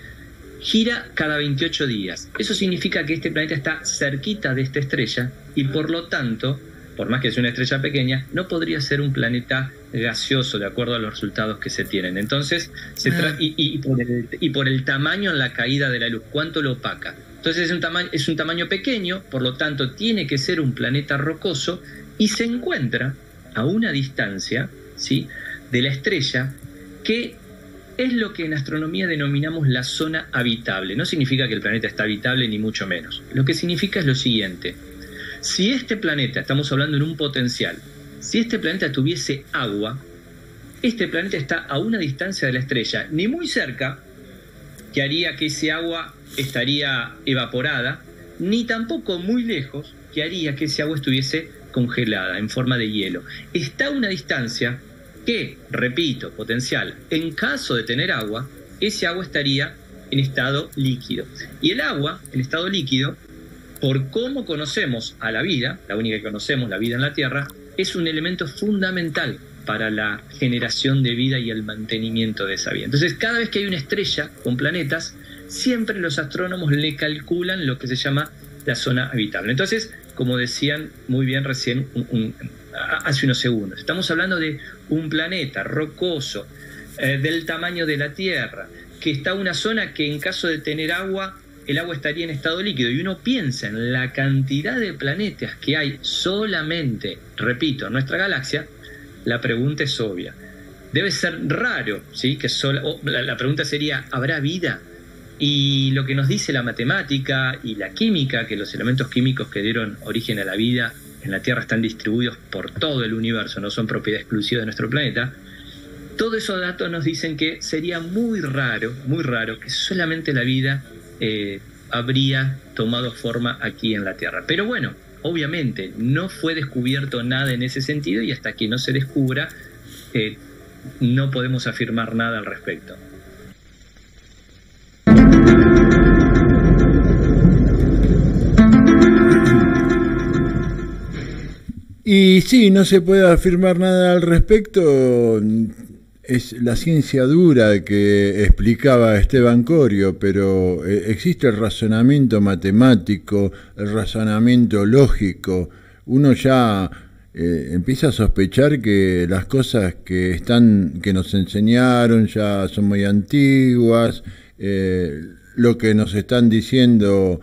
Gira cada 28 días. Eso significa que este planeta está cerquita de esta estrella y por lo tanto por más que sea una estrella pequeña, no podría ser un planeta gaseoso de acuerdo a los resultados que se tienen. Entonces, y por el tamaño en la caída de la luz, ¿cuánto lo opaca? Entonces es un tamaño pequeño, por lo tanto tiene que ser un planeta rocoso y se encuentra a una distancia, ¿sí?, de la estrella, que es lo que en astronomía denominamos la zona habitable. No significa que el planeta está habitable, ni mucho menos. Lo que significa es lo siguiente: si este planeta, estamos hablando en un potencial, si este planeta tuviese agua, este planeta está a una distancia de la estrella, ni muy cerca, que haría que ese agua estaría evaporada, ni tampoco muy lejos, que haría que ese agua estuviese congelada en forma de hielo. Está a una distancia que, repito, potencial, en caso de tener agua, ese agua estaría en estado líquido. Y el agua, en estado líquido, por cómo conocemos a la vida, la única que conocemos, la vida en la Tierra, es un elemento fundamental para la generación de vida y el mantenimiento de esa vida. Entonces, cada vez que hay una estrella con planetas, siempre los astrónomos le calculan lo que se llama la zona habitable. Entonces, como decían muy bien recién hace unos segundos, estamos hablando de un planeta rocoso del tamaño de la Tierra, que está en una zona que en caso de tener agua, el agua estaría en estado líquido, y uno piensa en la cantidad de planetas que hay solamente, repito, en nuestra galaxia. La pregunta es obvia. Debe ser raro, ¿sí?, que la pregunta sería, ¿habrá vida? Y lo que nos dice la matemática y la química, que los elementos químicos que dieron origen a la vida en la Tierra están distribuidos por todo el universo, no son propiedad exclusiva de nuestro planeta. Todos esos datos nos dicen que sería muy raro que solamente la vida habría tomado forma aquí en la Tierra. Pero bueno, obviamente no fue descubierto nada en ese sentido, y hasta que no se descubra no podemos afirmar nada al respecto. Y sí, no se puede afirmar nada al respecto. Es la ciencia dura que explicaba Esteban Corio, pero existe el razonamiento matemático, el razonamiento lógico. Uno ya empieza a sospechar que las cosas que nos enseñaron ya son muy antiguas. Lo que nos están diciendo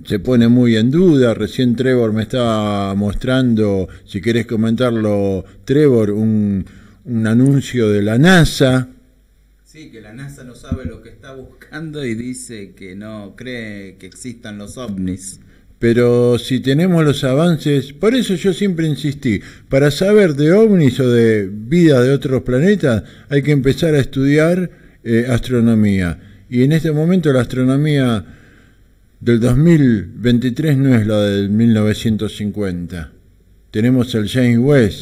se pone muy en duda. Recién Trevor me estaba mostrando, si querés comentarlo, Trevor, un anuncio de la NASA. Sí, que la NASA no sabe lo que está buscando y dice que no cree que existan los ovnis. Pero si tenemos los avances, por eso yo siempre insistí, para saber de ovnis o de vida de otros planetas hay que empezar a estudiar astronomía. Y en este momento la astronomía del 2023 no es la del 1950. Tenemos el James Webb,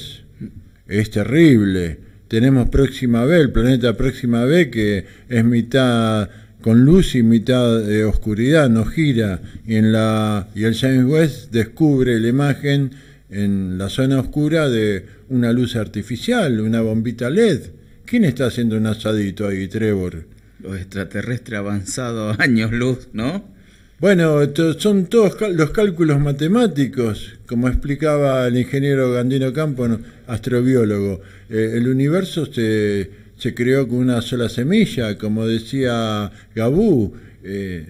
es terrible. Tenemos Próxima B, el planeta Próxima B, que es mitad con luz y mitad de oscuridad, no gira. Y el James Webb descubre la imagen en la zona oscura de una luz artificial, una bombita LED. ¿Quién está haciendo un asadito ahí, Trevor? Los extraterrestres avanzados, años luz, ¿no? Bueno, son todos los cálculos matemáticos, como explicaba el ingeniero Gandino Campo, astrobiólogo. El universo se creó con una sola semilla, como decía Gabú.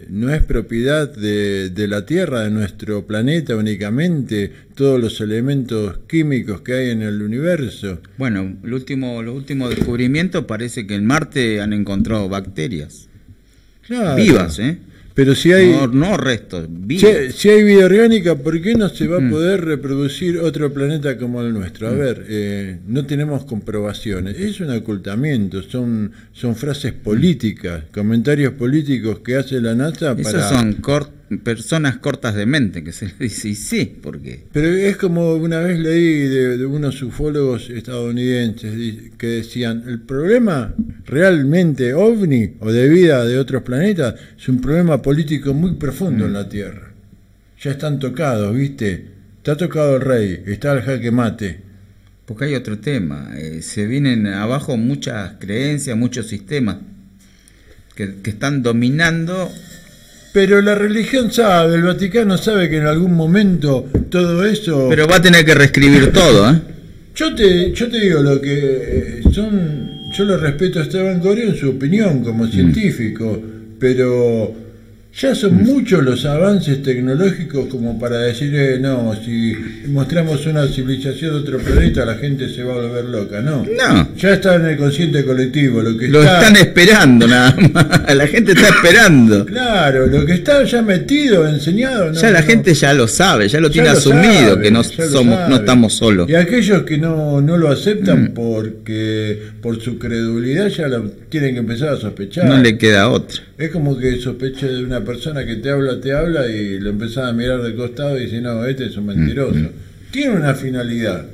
No es propiedad de la Tierra, de nuestro planeta únicamente, todos los elementos químicos que hay en el universo. Bueno, los últimos descubrimientos parece que en Marte han encontrado bacterias. Claro. Vivas, ¿eh? Pero si hay no restos, si hay vida orgánica, ¿por qué no se va a poder reproducir otro planeta como el nuestro? A ver, no tenemos comprobaciones, es un ocultamiento, son frases políticas, comentarios políticos que hace la NASA para... Esas son personas cortas de mente, que se les dice, y sí, ¿por qué? Pero es como una vez leí de unos ufólogos estadounidenses que decían, el problema realmente ovni o de vida de otros planetas es un problema político muy profundo en la Tierra. Ya están tocados, ¿viste? Está tocado el rey, está el jaque mate. Porque hay otro tema, se vienen abajo muchas creencias, muchos sistemas que están dominando Pero la religión sabe, el Vaticano sabe que en algún momento todo eso... Pero va a tener que reescribir todo, ¿eh? Yo te digo lo que son... Yo lo respeto a Esteban Corio en su opinión como científico, pero ya son muchos los avances tecnológicos como para decir, no, si mostramos una civilización de otro planeta la gente se va a volver loca. No, ya está en el consciente colectivo. Lo están esperando nada más, la gente está esperando. Claro, lo que está ya metido, enseñado. Ya la gente ya lo sabe, ya lo tiene asumido, que no estamos solos. Y aquellos que no lo aceptan porque por su credulidad ya lo tienen que empezar a sospechar. No le queda otra. Es como que sospeche de una persona que te habla y lo empezás a mirar de costado y dice, no, este es un mentiroso. Tiene una finalidad,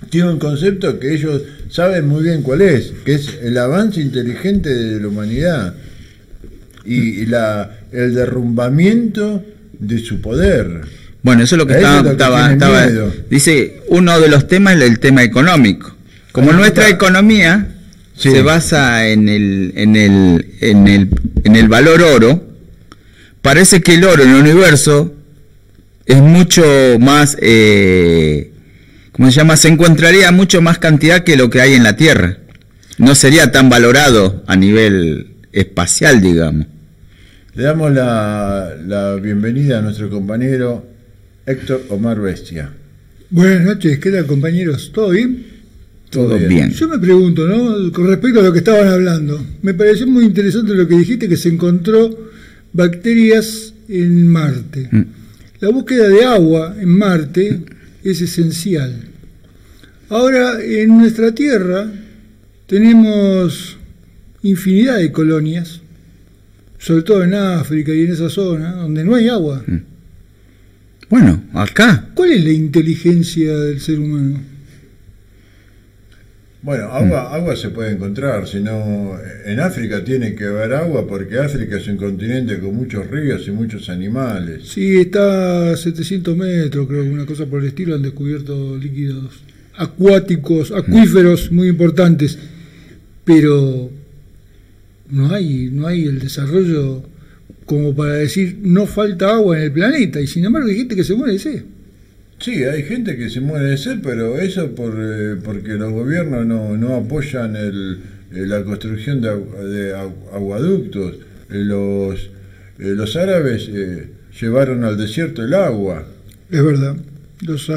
tiene un concepto que ellos saben muy bien cuál es, que es el avance inteligente de la humanidad y el derrumbamiento de su poder. Bueno, eso es lo que estaba dice, uno de los temas es el tema económico. Como nuestra economía se basa en el valor oro, parece que el oro en el universo es mucho más, ¿cómo se llama? Se encontraría mucho más cantidad que lo que hay en la Tierra. No sería tan valorado a nivel espacial, digamos. Le damos la bienvenida a nuestro compañero Héctor Omar Bestia. Buenas noches, ¿qué tal, compañeros? ¿Todo bien? Todo bien. Yo me pregunto, ¿no? Con respecto a lo que estaban hablando, me pareció muy interesante lo que dijiste, que se encontró bacterias en Marte. La búsqueda de agua en Marte es esencial. Ahora, en nuestra Tierra tenemos infinidad de colonias, sobre todo en África y en esa zona, donde no hay agua. Bueno, acá. ¿Cuál es la inteligencia del ser humano? Bueno, agua se puede encontrar, sino en África tiene que haber agua porque África es un continente con muchos ríos y muchos animales. Sí, está a 700 metros, creo, una cosa por el estilo, han descubierto líquidos acuáticos, acuíferos muy importantes, pero no hay el desarrollo como para decir no falta agua en el planeta, y sin embargo hay gente que se muere de sed. Sí, hay gente que se muere de sed, pero eso porque los gobiernos no apoyan la construcción de aguaductos. Los árabes llevaron al desierto el agua. Es verdad. Los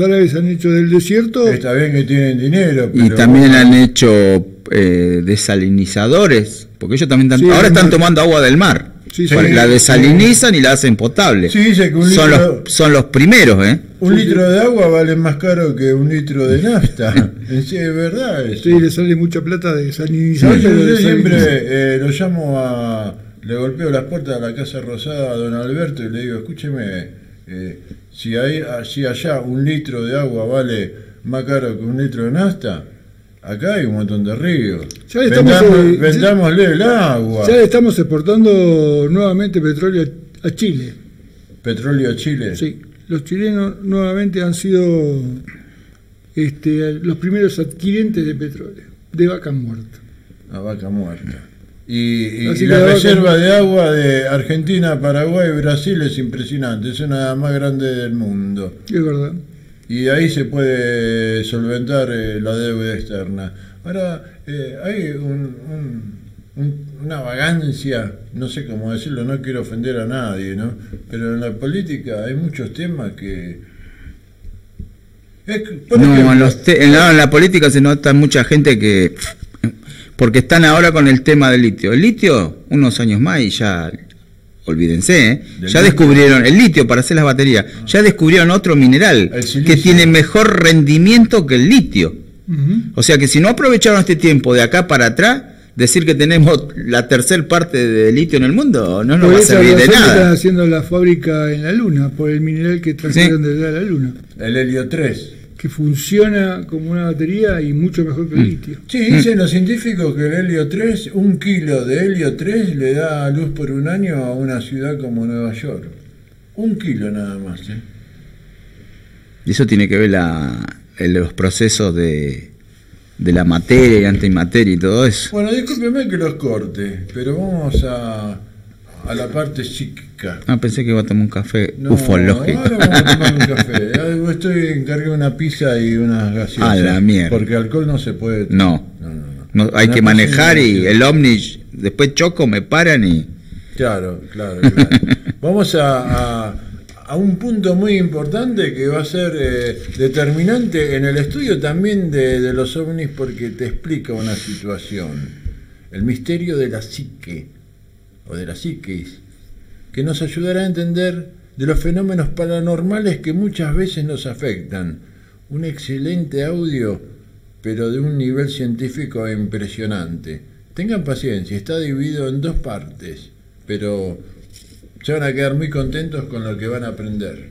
árabes han hecho del desierto... Está bien que tienen dinero, pero... Y también han hecho desalinizadores, porque ellos también ahora están tomando agua del mar. La desalinizan y la hacen potable. Sí, dice que son los primeros, ¿eh? Un litro de agua vale más caro que un litro de nafta. Es verdad eso. Sí, le sale mucha plata de desalinizar. Yo siempre lo llamo le golpeo las puertas de la Casa Rosada a don Alberto y le digo, escúcheme, si allá un litro de agua vale más caro que un litro de nafta, acá hay un montón de ríos. Vendámosle el agua. Ya le estamos exportando nuevamente petróleo a Chile. ¿Petróleo a Chile? Sí. Los chilenos nuevamente han sido los primeros adquirentes de petróleo, de vaca muerta. A vaca muerta. Y la reserva de agua de Argentina, Paraguay y Brasil es impresionante, es una de las más grandes del mundo. Es verdad. Y de ahí se puede solventar la deuda externa. Ahora, hay una vagancia, no sé cómo decirlo, no quiero ofender a nadie, ¿no? Pero en la política hay muchos temas que... en la política se nota mucha gente que... Porque están ahora con el tema del litio. El litio, unos años más y ya... Olvídense, ya descubrieron el litio para hacer las baterías, ya descubrieron otro mineral que tiene mejor rendimiento que el litio. O sea que si no aprovecharon este tiempo de acá para atrás, decir que tenemos la tercer parte de litio en el mundo no nos va a servir de nada. Están haciendo la fábrica en la Luna por el mineral que trajeron desde la Luna. El helio 3. Que funciona como una batería y mucho mejor que el litio. Sí, dicen los científicos que el helio 3, 1 kilo de helio 3 le da luz por un año a una ciudad como Nueva York. 1 kilo nada más. Y eso tiene que ver los procesos de la materia y antimateria y todo eso. Bueno, discúlpeme que los corte, pero vamos a a la parte psíquica. Ah, pensé que iba a tomar un café ufológico. Ahora vamos a tomar un café. Estoy encargado una pizza y unas gaseosas. A la mierda. Porque alcohol no se puede. No, hay que manejar y el Omni, después choco, me paran y... Claro. Vamos a un punto muy importante que va a ser determinante en el estudio también de los ovnis, porque te explica una situación. El misterio de la psique, o de la psiquis, que nos ayudará a entender de los fenómenos paranormales que muchas veces nos afectan. Un excelente audio, pero de un nivel científico impresionante. Tengan paciencia, está dividido en 2 partes, pero se van a quedar muy contentos con lo que van a aprender.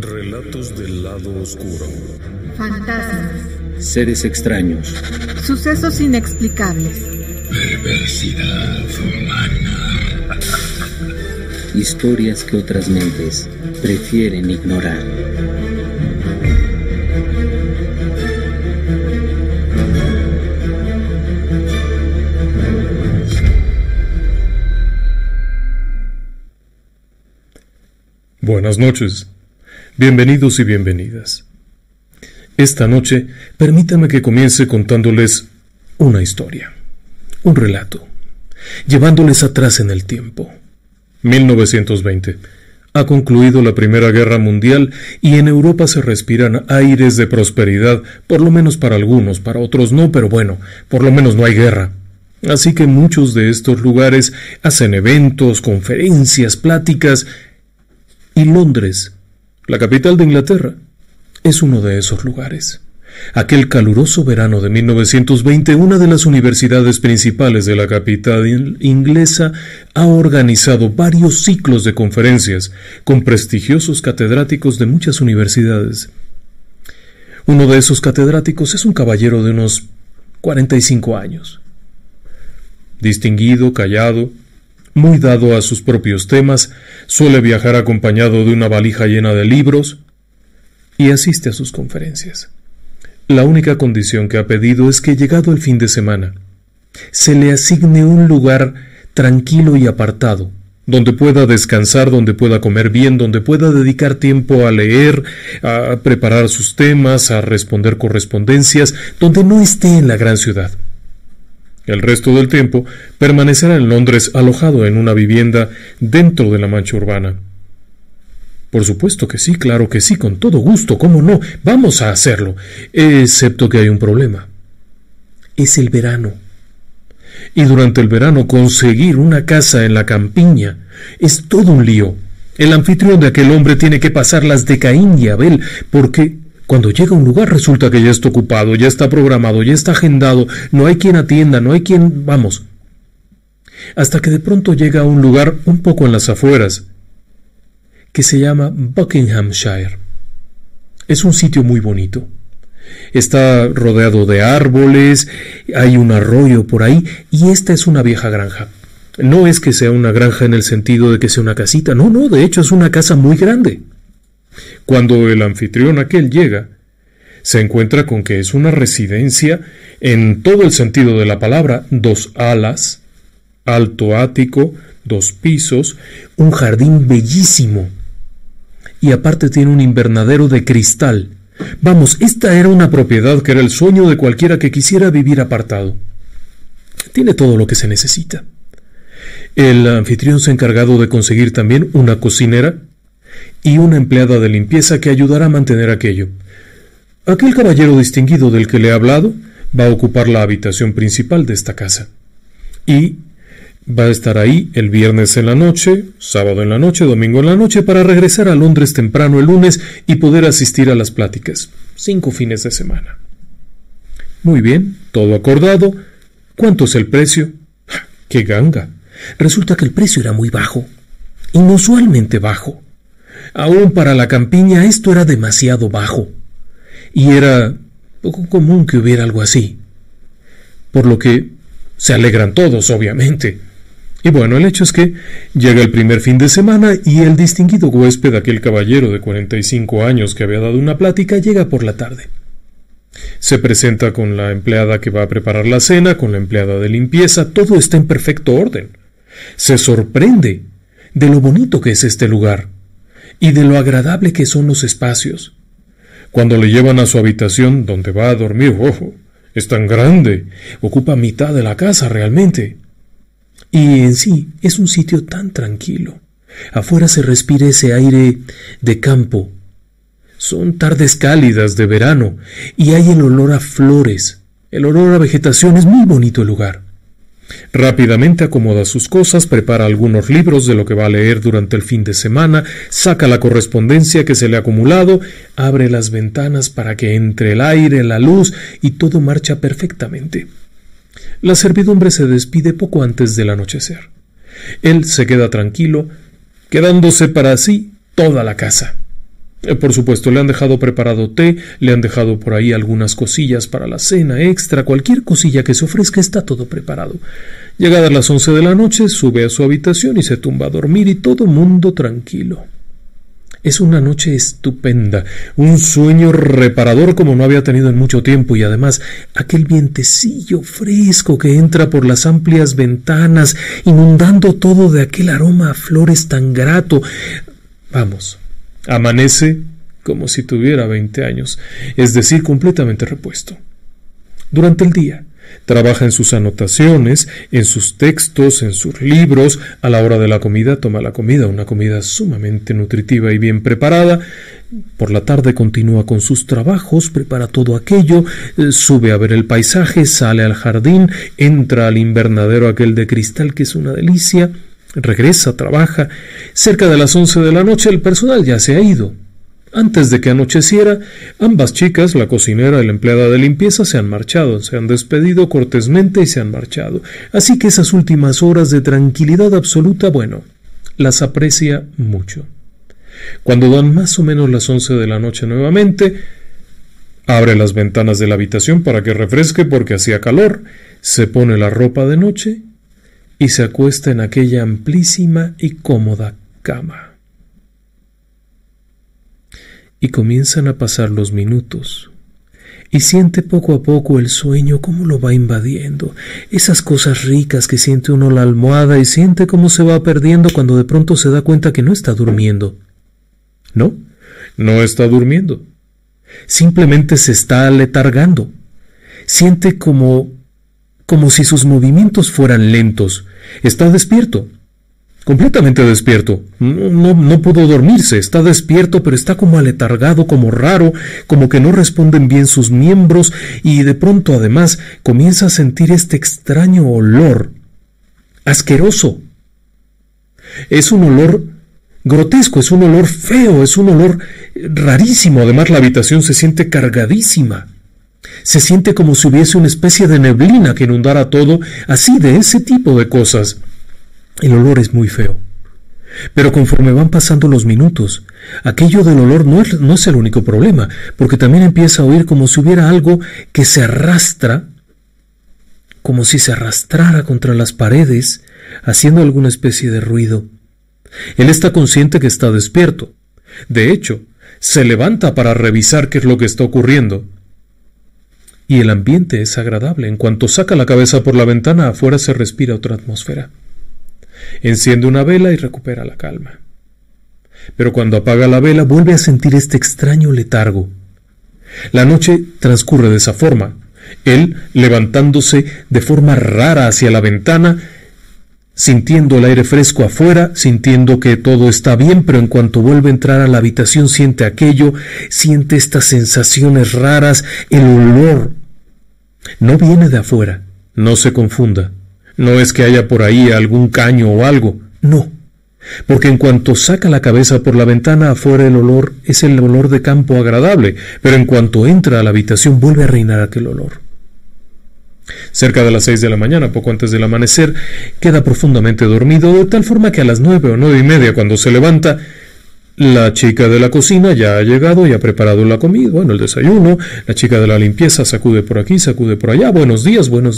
Relatos del lado oscuro. Fantasmas. Seres extraños. Sucesos inexplicables. Perversidad humana. Historias que otras mentes prefieren ignorar. Buenas noches. Bienvenidos y bienvenidas. Esta noche, permítame que comience contándoles una historia, un relato, llevándoles atrás en el tiempo. 1920. Ha concluido la Primera Guerra Mundial y en Europa se respiran aires de prosperidad, por lo menos para algunos, para otros no, pero bueno, por lo menos no hay guerra. Así que muchos de estos lugares hacen eventos, conferencias, pláticas, y Londres, la capital de Inglaterra, es uno de esos lugares. Aquel caluroso verano de 1920, una de las universidades principales de la capital inglesa ha organizado varios ciclos de conferencias con prestigiosos catedráticos de muchas universidades. Uno de esos catedráticos es un caballero de unos 45 años. Distinguido, callado, muy dado a sus propios temas, suele viajar acompañado de una valija llena de libros y asiste a sus conferencias. La única condición que ha pedido es que, llegado el fin de semana, se le asigne un lugar tranquilo y apartado, donde pueda descansar, donde pueda comer bien, donde pueda dedicar tiempo a leer, a preparar sus temas, a responder correspondencias, donde no esté en la gran ciudad. El resto del tiempo permanecerá en Londres alojado en una vivienda dentro de la mancha urbana. Por supuesto que sí, claro que sí, con todo gusto, ¿cómo no? Vamos a hacerlo, excepto que hay un problema. Es el verano. Y durante el verano conseguir una casa en la campiña es todo un lío. El anfitrión de aquel hombre tiene que pasar las de Caín y Abel, porque cuando llega a un lugar resulta que ya está ocupado, ya está programado, ya está agendado, no hay quien atienda, no hay quien... vamos. Hasta que de pronto llega a un lugar un poco en las afueras, que se llama Buckinghamshire. Es un sitio muy bonito. Está rodeado de árboles, hay un arroyo por ahí, y esta es una vieja granja. No es que sea una granja en el sentido de que sea una casita, no, de hecho es una casa muy grande. Cuando el anfitrión aquel llega, se encuentra con que es una residencia en todo el sentido de la palabra, 2 alas, alto ático, 2 pisos, un jardín bellísimo. Y aparte tiene un invernadero de cristal. Vamos, esta era una propiedad que era el sueño de cualquiera que quisiera vivir apartado. Tiene todo lo que se necesita. El anfitrión se ha encargado de conseguir también una cocinera y una empleada de limpieza que ayudará a mantener aquello. Aquel caballero distinguido del que le he hablado va a ocupar la habitación principal de esta casa. Y va a estar ahí el viernes en la noche, sábado en la noche, domingo en la noche, para regresar a Londres temprano el lunes y poder asistir a las pláticas. 5 fines de semana. Muy bien, todo acordado. ¿Cuánto es el precio? ¡Qué ganga! Resulta que el precio era muy bajo, inusualmente bajo. Aún para la campiña esto era demasiado bajo, y era poco común que hubiera algo así. Por lo que se alegran todos, obviamente. Y bueno, el hecho es que llega el primer fin de semana y el distinguido huésped, aquel caballero de 45 años que había dado una plática, llega por la tarde. Se presenta con la empleada que va a preparar la cena, con la empleada de limpieza, todo está en perfecto orden. Se sorprende de lo bonito que es este lugar y de lo agradable que son los espacios. Cuando le llevan a su habitación donde va a dormir, ¡ojo! Es tan grande, ocupa mitad de la casa realmente. Y en sí es un sitio tan tranquilo. Afuera se respira ese aire de campo. Son tardes cálidas de verano y hay el olor a flores, el olor a vegetación. Es muy bonito el lugar. Rápidamente acomoda sus cosas, prepara algunos libros de lo que va a leer durante el fin de semana, saca la correspondencia que se le ha acumulado, abre las ventanas para que entre el aire, la luz y todo marcha perfectamente. La servidumbre se despide poco antes del anochecer. Él se queda tranquilo, quedándose para sí toda la casa. Por supuesto, le han dejado preparado té, le han dejado por ahí algunas cosillas para la cena extra, cualquier cosilla que se ofrezca está todo preparado. Llegadas las 11 de la noche, sube a su habitación y se tumba a dormir y todo mundo tranquilo. Es una noche estupenda, un sueño reparador como no había tenido en mucho tiempo y además aquel vientecillo fresco que entra por las amplias ventanas, inundando todo de aquel aroma a flores tan grato. Vamos. Amanece como si tuviera 20 años, es decir, completamente repuesto. Durante el día, trabaja en sus anotaciones, en sus textos, en sus libros. A la hora de la comida, toma la comida, una comida sumamente nutritiva y bien preparada. Por la tarde continúa con sus trabajos, prepara todo aquello, sube a ver el paisaje, sale al jardín, entra al invernadero aquel de cristal que es una delicia. Regresa, trabaja. Cerca de las 11 de la noche el personal ya se ha ido. Antes de que anocheciera, ambas chicas, la cocinera y la empleada de limpieza, se han marchado, se han despedido cortésmente y se han marchado. Así que esas últimas horas de tranquilidad absoluta, bueno, las aprecia mucho. Cuando dan más o menos las 11 de la noche nuevamente, abre las ventanas de la habitación para que refresque porque hacía calor, se pone la ropa de noche y se acuesta en aquella amplísima y cómoda cama. Y comienzan a pasar los minutos, y siente poco a poco el sueño cómo lo va invadiendo, esas cosas ricas que siente uno la almohada y siente cómo se va perdiendo cuando de pronto se da cuenta que no está durmiendo. No, no está durmiendo. Simplemente se está aletargando. Siente como si sus movimientos fueran lentos. Está despierto, completamente despierto. No pudo dormirse, está despierto, pero está como aletargado, como raro, como que no responden bien sus miembros, y de pronto además comienza a sentir este extraño olor, asqueroso. Es un olor grotesco, es un olor feo, es un olor rarísimo. Además la habitación se siente cargadísima. Se siente como si hubiese una especie de neblina que inundara todo, así, de ese tipo de cosas. El olor es muy feo. Pero conforme van pasando los minutos, aquello del olor no es el único problema, porque también empieza a oír como si hubiera algo que se arrastra, como si se arrastrara contra las paredes, haciendo alguna especie de ruido. Él está consciente que está despierto. De hecho, se levanta para revisar qué es lo que está ocurriendo. Y el ambiente es agradable. En cuanto saca la cabeza por la ventana, afuera se respira otra atmósfera. Enciende una vela y recupera la calma. Pero cuando apaga la vela vuelve a sentir este extraño letargo. La noche transcurre de esa forma, él levantándose de forma rara hacia la ventana, sintiendo el aire fresco afuera, sintiendo que todo está bien, pero en cuanto vuelve a entrar a la habitación siente aquello, siente estas sensaciones raras, el olor. No viene de afuera, no se confunda, no es que haya por ahí algún caño o algo, no. Porque en cuanto saca la cabeza por la ventana afuera el olor es el olor de campo agradable, pero en cuanto entra a la habitación vuelve a reinar aquel olor. Cerca de las 6 de la mañana, poco antes del amanecer, queda profundamente dormido, de tal forma que a las 9 o 9:30, cuando se levanta, la chica de la cocina ya ha llegado y ha preparado la comida, bueno, el desayuno, la chica de la limpieza sacude por aquí, sacude por allá, buenos días, bueno.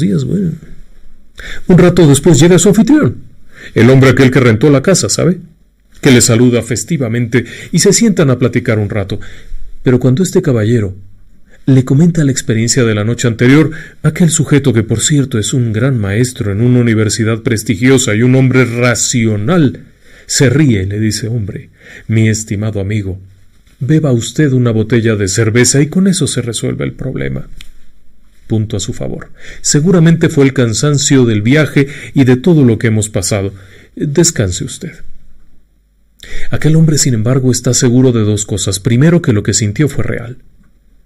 Un rato después llega su anfitrión. El hombre aquel que rentó la casa, ¿sabe? Que le saluda festivamente y se sientan a platicar un rato. Pero cuando este caballero le comenta la experiencia de la noche anterior, aquel sujeto que por cierto es un gran maestro en una universidad prestigiosa y un hombre racional, se ríe y le dice: hombre, mi estimado amigo, beba usted una botella de cerveza y con eso se resuelve el problema. Punto a su favor. Seguramente fue el cansancio del viaje y de todo lo que hemos pasado. Descanse usted. Aquel hombre, sin embargo, está seguro de dos cosas. Primero, que lo que sintió fue real.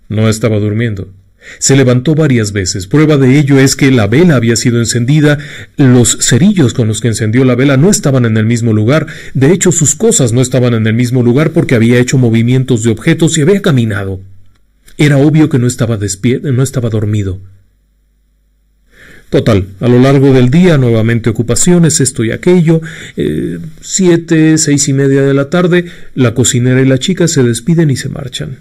No estaba durmiendo. Se levantó varias veces. Prueba de ello es que la vela había sido encendida. Los cerillos con los que encendió la vela no estaban en el mismo lugar. De hecho, sus cosas no estaban en el mismo lugar porque había hecho movimientos de objetos y había caminado. Era obvio que no estaba despierto, no estaba dormido. Total, a lo largo del día, nuevamente ocupaciones, esto y aquello. 7, 6:30 de la tarde, la cocinera y la chica se despiden y se marchan.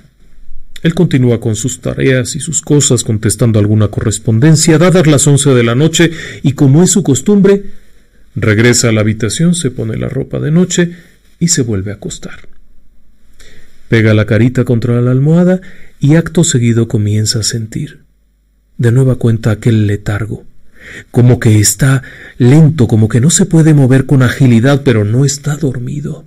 Él continúa con sus tareas y sus cosas, contestando alguna correspondencia, dadas las 11 de la noche, y como es su costumbre, regresa a la habitación, se pone la ropa de noche y se vuelve a acostar. Pega la carita contra la almohada y acto seguido comienza a sentir de nueva cuenta aquel letargo, como que está lento, como que no se puede mover con agilidad, pero no está dormido.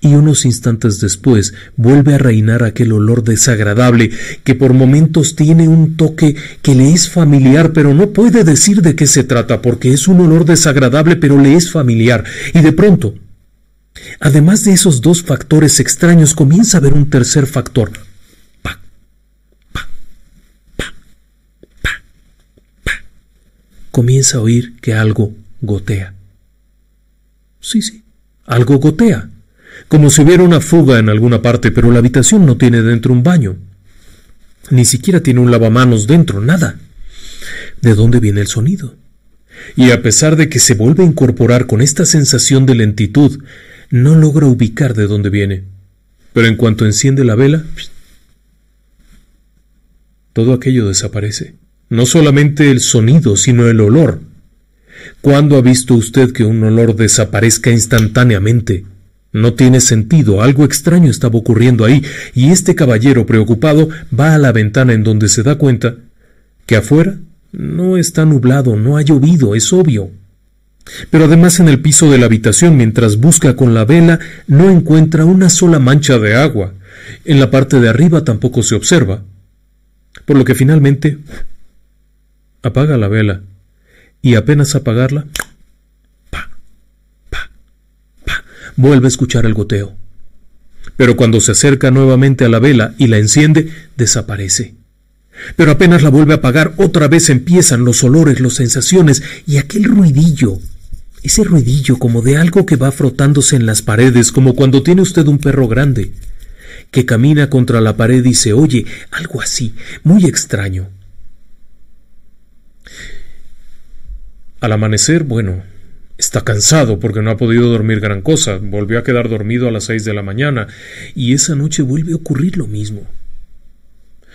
Y unos instantes después vuelve a reinar aquel olor desagradable que por momentos tiene un toque que le es familiar, pero no puede decir de qué se trata, porque es un olor desagradable, pero le es familiar. Y de pronto, además de esos dos factores extraños, comienza a haber un tercer factor. Comienza a oír que algo gotea. Sí, algo gotea. Como si hubiera una fuga en alguna parte, pero la habitación no tiene dentro un baño. Ni siquiera tiene un lavamanos dentro, nada. ¿De dónde viene el sonido? Y a pesar de que se vuelve a incorporar con esta sensación de lentitud, no logra ubicar de dónde viene. Pero en cuanto enciende la vela, todo aquello desaparece. No solamente el sonido, sino el olor. ¿Cuándo ha visto usted que un olor desaparezca instantáneamente? No tiene sentido, algo extraño estaba ocurriendo ahí, y este caballero preocupado va a la ventana en donde se da cuenta que afuera no está nublado, no ha llovido, es obvio. Pero además en el piso de la habitación, mientras busca con la vela, no encuentra una sola mancha de agua. En la parte de arriba tampoco se observa, por lo que finalmente apaga la vela, y apenas apagarla, vuelve a escuchar el goteo. Pero cuando se acerca nuevamente a la vela y la enciende, desaparece. Pero apenas la vuelve a apagar, otra vez empiezan los olores, las sensaciones y aquel ruidillo. Ese ruidillo como de algo que va frotándose en las paredes, como cuando tiene usted un perro grande, que camina contra la pared y se oye algo así, muy extraño. Al amanecer, está cansado porque no ha podido dormir gran cosa, volvió a quedar dormido a las 6 de la mañana, y esa noche vuelve a ocurrir lo mismo.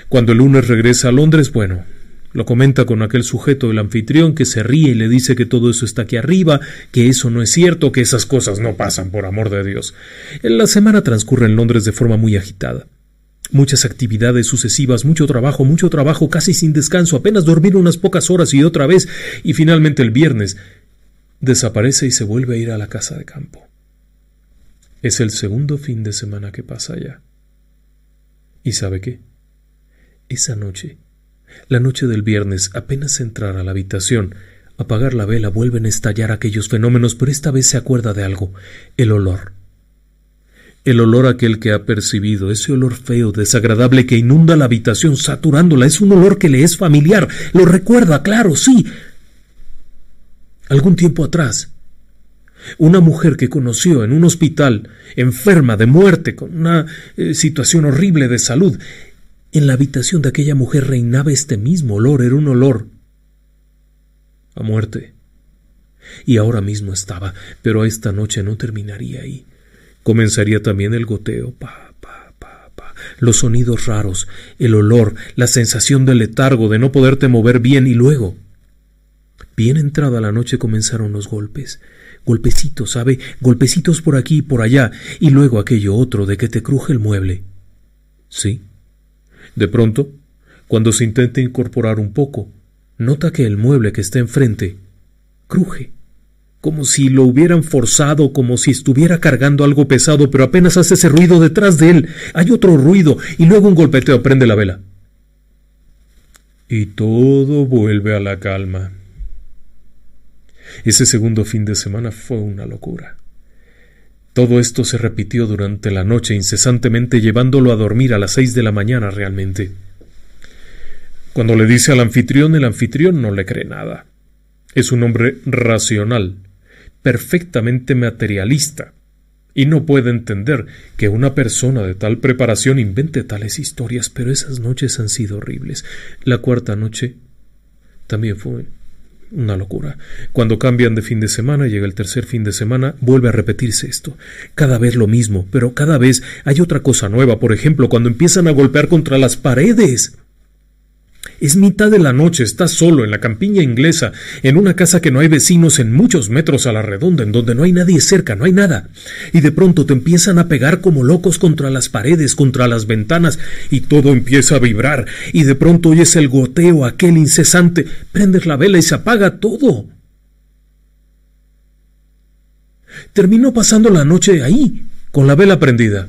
Cuando el lunes regresa a Londres, lo comenta con aquel sujeto, el anfitrión, que se ríe y le dice que todo eso está aquí arriba, que eso no es cierto, que esas cosas no pasan, por amor de Dios. La semana transcurre en Londres de forma muy agitada. Muchas actividades sucesivas, mucho trabajo, casi sin descanso, apenas dormir unas pocas horas y otra vez, y finalmente el viernes desaparece y se vuelve a ir a la casa de campo. Es el segundo fin de semana que pasa allá. ¿Y sabe qué? Esa noche, la noche del viernes, apenas entrar a la habitación, apagar la vela, vuelven a estallar aquellos fenómenos, pero esta vez se acuerda de algo: el olor. El olor aquel que ha percibido, ese olor feo, desagradable que inunda la habitación saturándola, es un olor que le es familiar, lo recuerda, claro, sí. Algún tiempo atrás, una mujer que conoció en un hospital, enferma de muerte, con una situación horrible de salud, en la habitación de aquella mujer reinaba este mismo olor, era un olor a muerte. Y ahora mismo estaba, pero esta noche no terminaría ahí. Comenzaría también el goteo, los sonidos raros, el olor, la sensación de letargo, de no poderte mover bien, y luego, bien entrada la noche, comenzaron los golpes. Golpecitos, ¿sabe? Golpecitos por aquí y por allá, y luego aquello otro de que te cruje el mueble. Sí. De pronto, cuando se intenta incorporar un poco, nota que el mueble que está enfrente cruje, como si lo hubieran forzado, como si estuviera cargando algo pesado, pero apenas hace ese ruido detrás de él. Hay otro ruido, y luego un golpeteo, prende la vela. Y todo vuelve a la calma. Ese segundo fin de semana fue una locura. Todo esto se repitió durante la noche incesantemente, llevándolo a dormir a las 6 de la mañana realmente. Cuando le dice al anfitrión, el anfitrión no le cree nada. Es un hombre racional, perfectamente materialista, y no puede entender que una persona de tal preparación invente tales historias, pero esas noches han sido horribles. La cuarta noche también fue una locura. Cuando cambian de fin de semana, llega el tercer fin de semana, vuelve a repetirse esto. Cada vez lo mismo, pero cada vez hay otra cosa nueva. Por ejemplo, cuando empiezan a golpear contra las paredes. Es mitad de la noche, estás solo en la campiña inglesa, en una casa que no hay vecinos en muchos metros a la redonda, en donde no hay nadie cerca, no hay nada. Y de pronto te empiezan a pegar como locos contra las paredes, contra las ventanas, y todo empieza a vibrar, y de pronto oyes el goteo aquel incesante, prendes la vela y se apaga todo. Terminó pasando la noche ahí, con la vela prendida.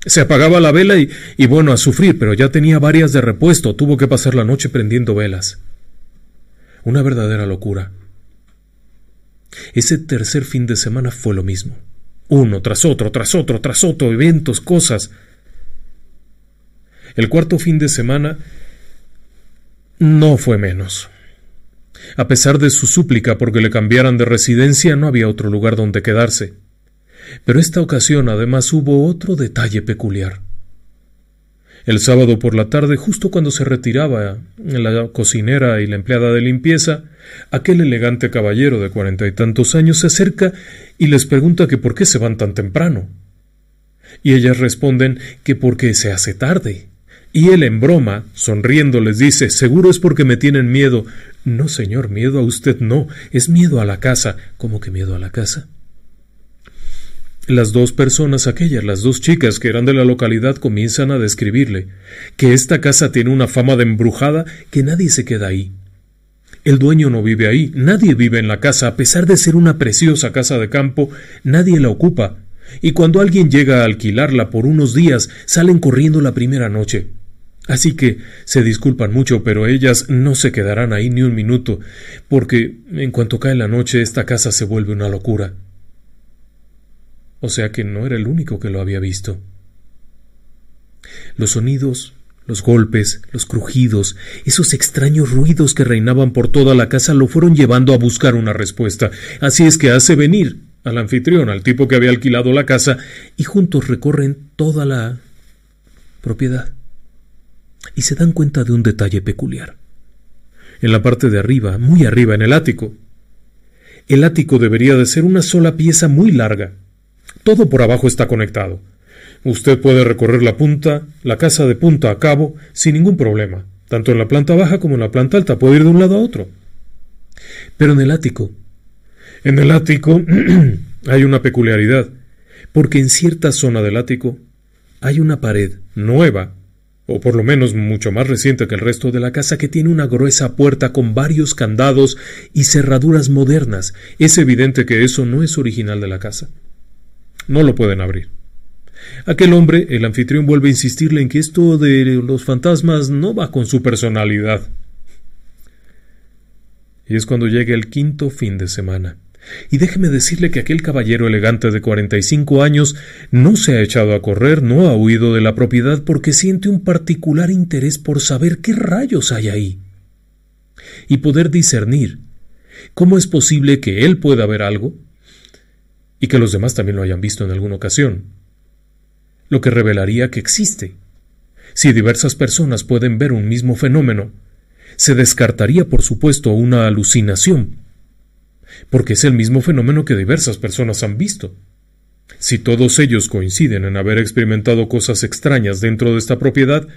Se apagaba la vela y bueno, a sufrir, pero ya tenía varias de repuesto, tuvo que pasar la noche prendiendo velas. Una verdadera locura. Ese tercer fin de semana fue lo mismo. Uno tras otro, eventos, cosas. El cuarto fin de semana no fue menos. A pesar de su súplica porque le cambiaran de residencia, no había otro lugar donde quedarse. Pero esta ocasión además hubo otro detalle peculiar. El sábado por la tarde, justo cuando se retiraba la cocinera y la empleada de limpieza, aquel elegante caballero de 40 y tantos años se acerca y les pregunta que por qué se van tan temprano. Y ellas responden que porque se hace tarde. Y él en broma, sonriendo, les dice: «Seguro es porque me tienen miedo». «No, señor, miedo a usted no, es miedo a la casa». «¿Cómo que miedo a la casa?». Las dos personas aquellas, las dos chicas que eran de la localidad, comienzan a describirle que esta casa tiene una fama de embrujada, que nadie se queda ahí. El dueño no vive ahí, nadie vive en la casa, a pesar de ser una preciosa casa de campo, nadie la ocupa. Y cuando alguien llega a alquilarla por unos días, salen corriendo la primera noche. Así que se disculpan mucho, pero ellas no se quedarán ahí ni un minuto, porque en cuanto cae la noche esta casa se vuelve una locura. O sea que no era el único que lo había visto. Los sonidos, los golpes, los crujidos, esos extraños ruidos que reinaban por toda la casa lo fueron llevando a buscar una respuesta. Así es que hace venir al anfitrión, al tipo que había alquilado la casa, y juntos recorren toda la propiedad. Y se dan cuenta de un detalle peculiar. En la parte de arriba, muy arriba, en el ático debería de ser una sola pieza muy larga. Todo por abajo está conectado. Usted puede recorrer la casa de punta a cabo, sin ningún problema. Tanto en la planta baja como en la planta alta, puede ir de un lado a otro. Pero en el ático hay una peculiaridad, porque en cierta zona del ático hay una pared nueva, o por lo menos mucho más reciente que el resto de la casa, que tiene una gruesa puerta con varios candados y cerraduras modernas. Es evidente que eso no es original de la casa. No lo pueden abrir. Aquel hombre, el anfitrión, vuelve a insistirle en que esto de los fantasmas no va con su personalidad. Y es cuando llega el quinto fin de semana. Y déjeme decirle que aquel caballero elegante de 45 años no se ha echado a correr, no ha huido de la propiedad porque siente un particular interés por saber qué rayos hay ahí y poder discernir cómo es posible que él pueda ver algo y que los demás también lo hayan visto en alguna ocasión, lo que revelaría que existe. Si diversas personas pueden ver un mismo fenómeno, se descartaría por supuesto una alucinación, porque es el mismo fenómeno que diversas personas han visto. Si todos ellos coinciden en haber experimentado cosas extrañas dentro de esta propiedad,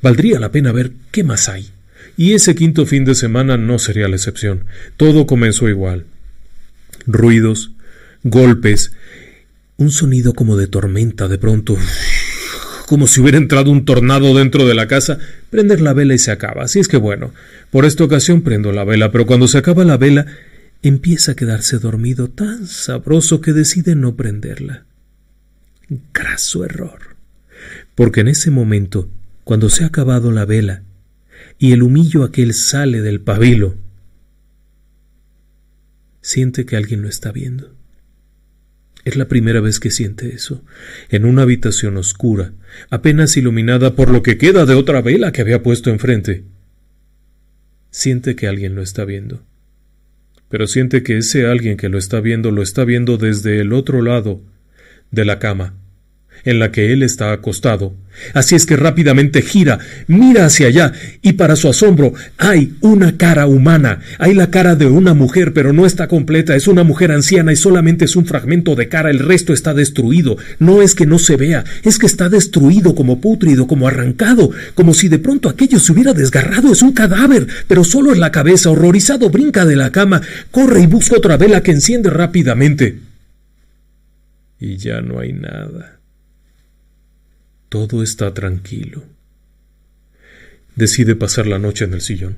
valdría la pena ver qué más hay. Y ese quinto fin de semana no sería la excepción. Todo comenzó igual. Ruidos, golpes, un sonido como de tormenta de pronto, como si hubiera entrado un tornado dentro de la casa. Prender la vela y se acaba. Así es que bueno, por esta ocasión prendo la vela, pero cuando se acaba la vela, empieza a quedarse dormido tan sabroso que decide no prenderla. Graso error, porque en ese momento, cuando se ha acabado la vela y el humillo aquel sale del pabilo, siente que alguien lo está viendo. Es la primera vez que siente eso, en una habitación oscura, apenas iluminada por lo que queda de otra vela que había puesto enfrente. Siente que alguien lo está viendo. Pero siente que ese alguien que lo está viendo desde el otro lado de la cama en la que él está acostado. Así es que rápidamente gira, mira hacia allá, y para su asombro hay una cara humana. Hay la cara de una mujer, pero no está completa. Es una mujer anciana y solamente es un fragmento de cara. El resto está destruido. No es que no se vea, es que está destruido, como pútrido, como arrancado, como si de pronto aquello se hubiera desgarrado. Es un cadáver, pero solo en la cabeza. Horrorizado brinca de la cama, corre y busca otra vela que enciende rápidamente. Y ya no hay nada. Todo está tranquilo. Decide pasar la noche en el sillón.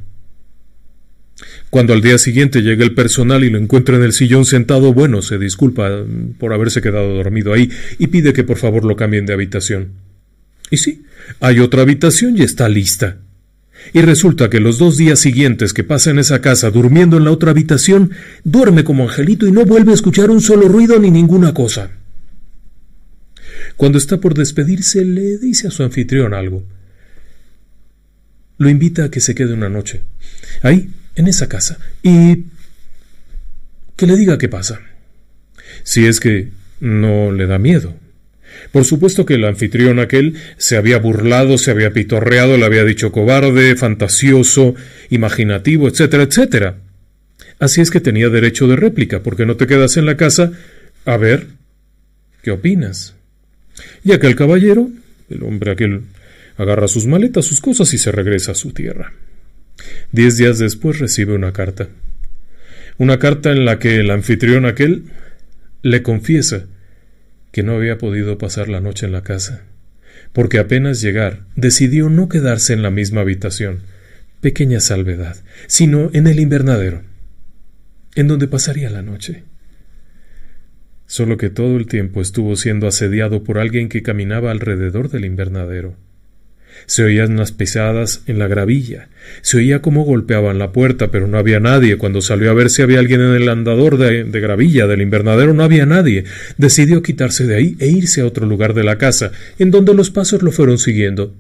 Cuando al día siguiente llega el personal y lo encuentra en el sillón sentado, bueno, se disculpa por haberse quedado dormido ahí y pide que por favor lo cambien de habitación. Y sí, hay otra habitación y está lista. Y resulta que los 2 días siguientes que pasa en esa casa durmiendo en la otra habitación, duerme como angelito y no vuelve a escuchar un solo ruido ni ninguna cosa. Cuando está por despedirse, le dice a su anfitrión algo. Lo invita a que se quede una noche ahí, en esa casa, y que le diga qué pasa. Si es que no le da miedo. Por supuesto que el anfitrión aquel se había burlado, se había pitorreado, le había dicho cobarde, fantasioso, imaginativo, etcétera, etcétera. Así es que tenía derecho de réplica. ¿Por qué no te quedas en la casa? A ver, ¿qué opinas? Y aquel caballero, el hombre aquel, agarra sus maletas, sus cosas y se regresa a su tierra. 10 días después recibe una carta. Una carta en la que el anfitrión aquel le confiesa que no había podido pasar la noche en la casa, porque apenas llegar decidió no quedarse en la misma habitación, pequeña salvedad, sino en el invernadero, en donde pasaría la noche. Solo que todo el tiempo estuvo siendo asediado por alguien que caminaba alrededor del invernadero. Se oían las pisadas en la gravilla, se oía cómo golpeaban la puerta, pero no había nadie. Cuando salió a ver si había alguien en el andador de gravilla del invernadero, no había nadie. Decidió quitarse de ahí e irse a otro lugar de la casa, en donde los pasos lo fueron siguiendo,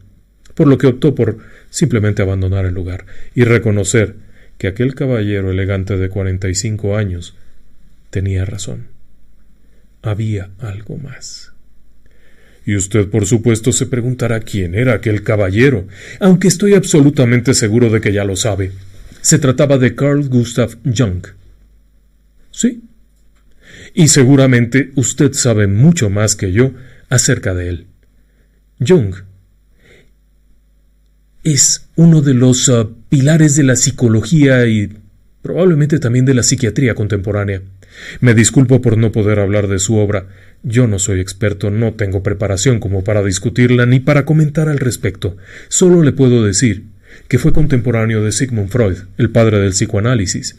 por lo que optó por simplemente abandonar el lugar y reconocer que aquel caballero elegante de 45 años tenía razón. Había algo más. Y usted, por supuesto, se preguntará quién era aquel caballero, aunque estoy absolutamente seguro de que ya lo sabe. Se trataba de Carl Gustav Jung. Sí. Y seguramente usted sabe mucho más que yo acerca de él. Jung es uno de los pilares de la psicología y probablemente también de la psiquiatría contemporánea. Me disculpo por no poder hablar de su obra. Yo no soy experto, no tengo preparación como para discutirla ni para comentar al respecto. Solo le puedo decir que fue contemporáneo de Sigmund Freud, el padre del psicoanálisis,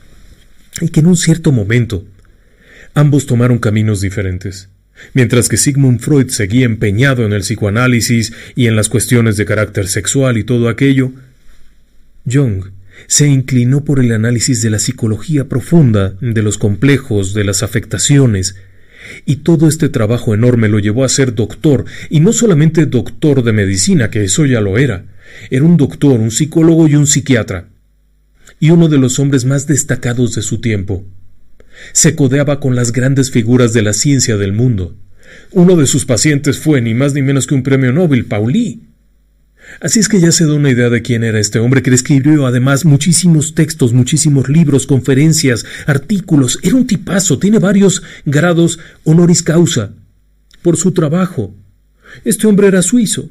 y que en un cierto momento ambos tomaron caminos diferentes. Mientras que Sigmund Freud seguía empeñado en el psicoanálisis y en las cuestiones de carácter sexual y todo aquello, Jung se inclinó por el análisis de la psicología profunda, de los complejos, de las afectaciones, y todo este trabajo enorme lo llevó a ser doctor, y no solamente doctor de medicina, que eso ya lo era un doctor, un psicólogo y un psiquiatra, y uno de los hombres más destacados de su tiempo. Se codeaba con las grandes figuras de la ciencia del mundo. Uno de sus pacientes fue ni más ni menos que un premio Nobel, Pauli. Así es que ya se da una idea de quién era este hombre, que escribió además muchísimos textos, muchísimos libros, conferencias, artículos. Era un tipazo, tiene varios grados honoris causa por su trabajo. Este hombre era suizo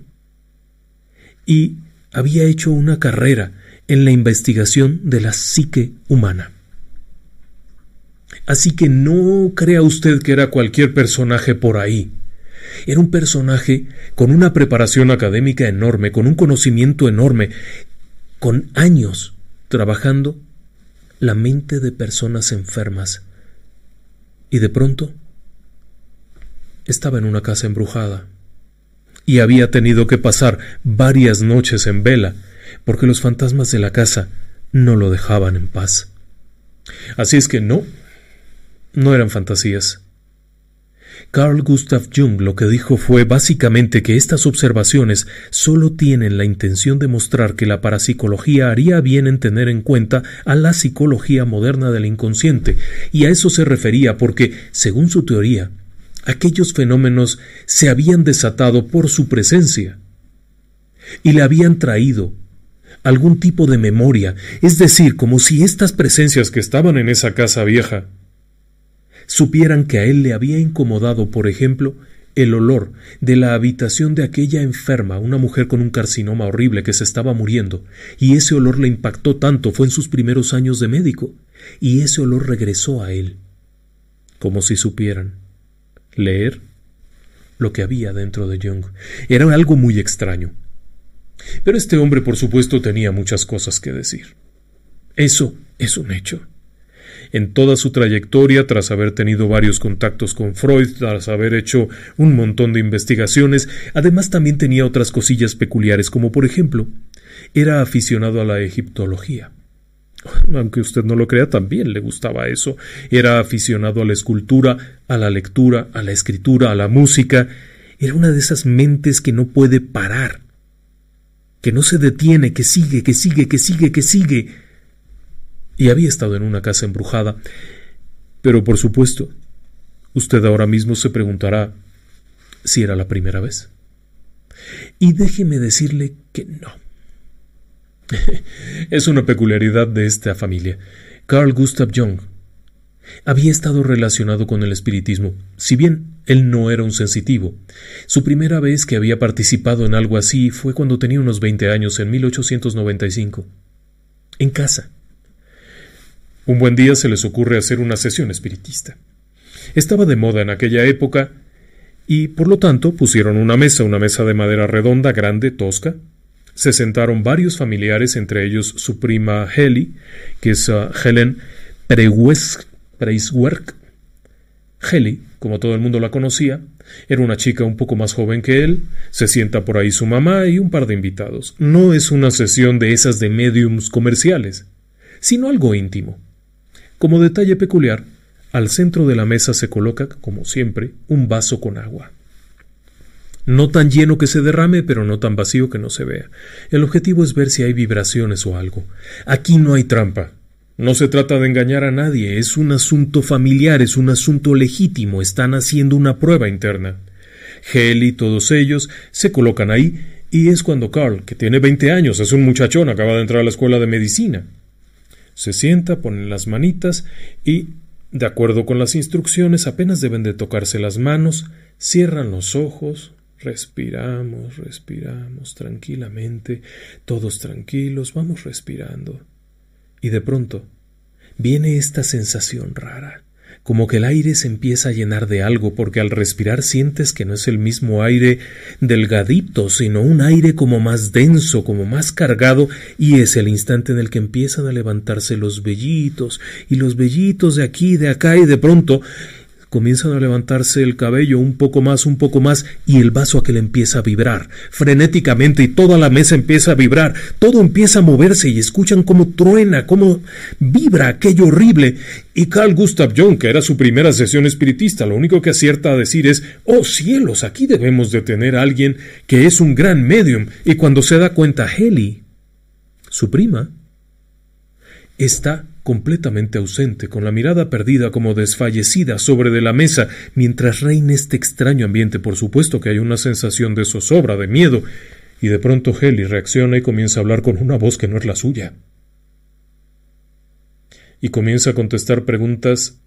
y había hecho una carrera en la investigación de la psique humana. Así que no crea usted que era cualquier personaje por ahí. Era un personaje con una preparación académica enorme, con un conocimiento enorme, con años trabajando la mente de personas enfermas. Y de pronto estaba en una casa embrujada y había tenido que pasar varias noches en vela porque los fantasmas de la casa no lo dejaban en paz. Así es que no eran fantasías. Carl Gustav Jung lo que dijo fue básicamente que estas observaciones solo tienen la intención de mostrar que la parapsicología haría bien en tener en cuenta a la psicología moderna del inconsciente, y a eso se refería porque, según su teoría, aquellos fenómenos se habían desatado por su presencia y le habían traído algún tipo de memoria, es decir, como si estas presencias que estaban en esa casa vieja supieran que a él le había incomodado, por ejemplo, el olor de la habitación de aquella enferma, una mujer con un carcinoma horrible que se estaba muriendo, y ese olor le impactó tanto, fue en sus primeros años de médico, y ese olor regresó a él, como si supieran leer lo que había dentro de Jung. Era algo muy extraño. Pero este hombre, por supuesto, tenía muchas cosas que decir. Eso es un hecho. En toda su trayectoria, tras haber tenido varios contactos con Freud, tras haber hecho un montón de investigaciones, además también tenía otras cosillas peculiares, como por ejemplo, era aficionado a la egiptología. Aunque usted no lo crea, también le gustaba eso. Era aficionado a la escultura, a la lectura, a la escritura, a la música. Era una de esas mentes que no puede parar, que no se detiene, que sigue, que sigue, que sigue, que sigue. Y había estado en una casa embrujada. Pero por supuesto, usted ahora mismo se preguntará si era la primera vez. Y déjeme decirle que no. Es una peculiaridad de esta familia. Carl Gustav Jung había estado relacionado con el espiritismo, si bien él no era un sensitivo. Su primera vez que había participado en algo así fue cuando tenía unos 20 años, en 1895, en casa. Un buen día se les ocurre hacer una sesión espiritista. Estaba de moda en aquella época y, por lo tanto, pusieron una mesa de madera redonda, grande, tosca. Se sentaron varios familiares, entre ellos su prima Heli, que es Helen Preiswerk. Heli, como todo el mundo la conocía, era una chica un poco más joven que él. Se sienta por ahí su mamá y un par de invitados. No es una sesión de esas de médiums comerciales, sino algo íntimo. Como detalle peculiar, al centro de la mesa se coloca, como siempre, un vaso con agua. No tan lleno que se derrame, pero no tan vacío que no se vea. El objetivo es ver si hay vibraciones o algo. Aquí no hay trampa. No se trata de engañar a nadie. Es un asunto familiar, es un asunto legítimo. Están haciendo una prueba interna. Hel y todos ellos se colocan ahí, y es cuando Carl, que tiene 20 años, es un muchachón, acaba de entrar a la escuela de medicina, se sienta, pone las manitas y, de acuerdo con las instrucciones, apenas deben de tocarse las manos, cierran los ojos, respiramos tranquilamente, todos tranquilos, vamos respirando. Y de pronto viene esta sensación rara, como que el aire se empieza a llenar de algo, porque al respirar sientes que no es el mismo aire delgadito, sino un aire como más denso, como más cargado, y es el instante en el que empiezan a levantarse los vellitos, y los vellitos de aquí, de acá, y de pronto comienzan a levantarse el cabello un poco más, y el vaso aquel empieza a vibrar frenéticamente, y toda la mesa empieza a vibrar, todo empieza a moverse, y escuchan cómo truena, cómo vibra aquello horrible. Y Carl Gustav Jung, que era su primera sesión espiritista, lo único que acierta a decir es: ¡oh cielos! Aquí debemos de tener a alguien que es un gran medium. Y cuando se da cuenta, Heli, su prima, está completamente ausente, con la mirada perdida como desfallecida sobre de la mesa, mientras reina este extraño ambiente. Por supuesto que hay una sensación de zozobra, de miedo, y de pronto Heli reacciona y comienza a hablar con una voz que no es la suya. Y comienza a contestar preguntas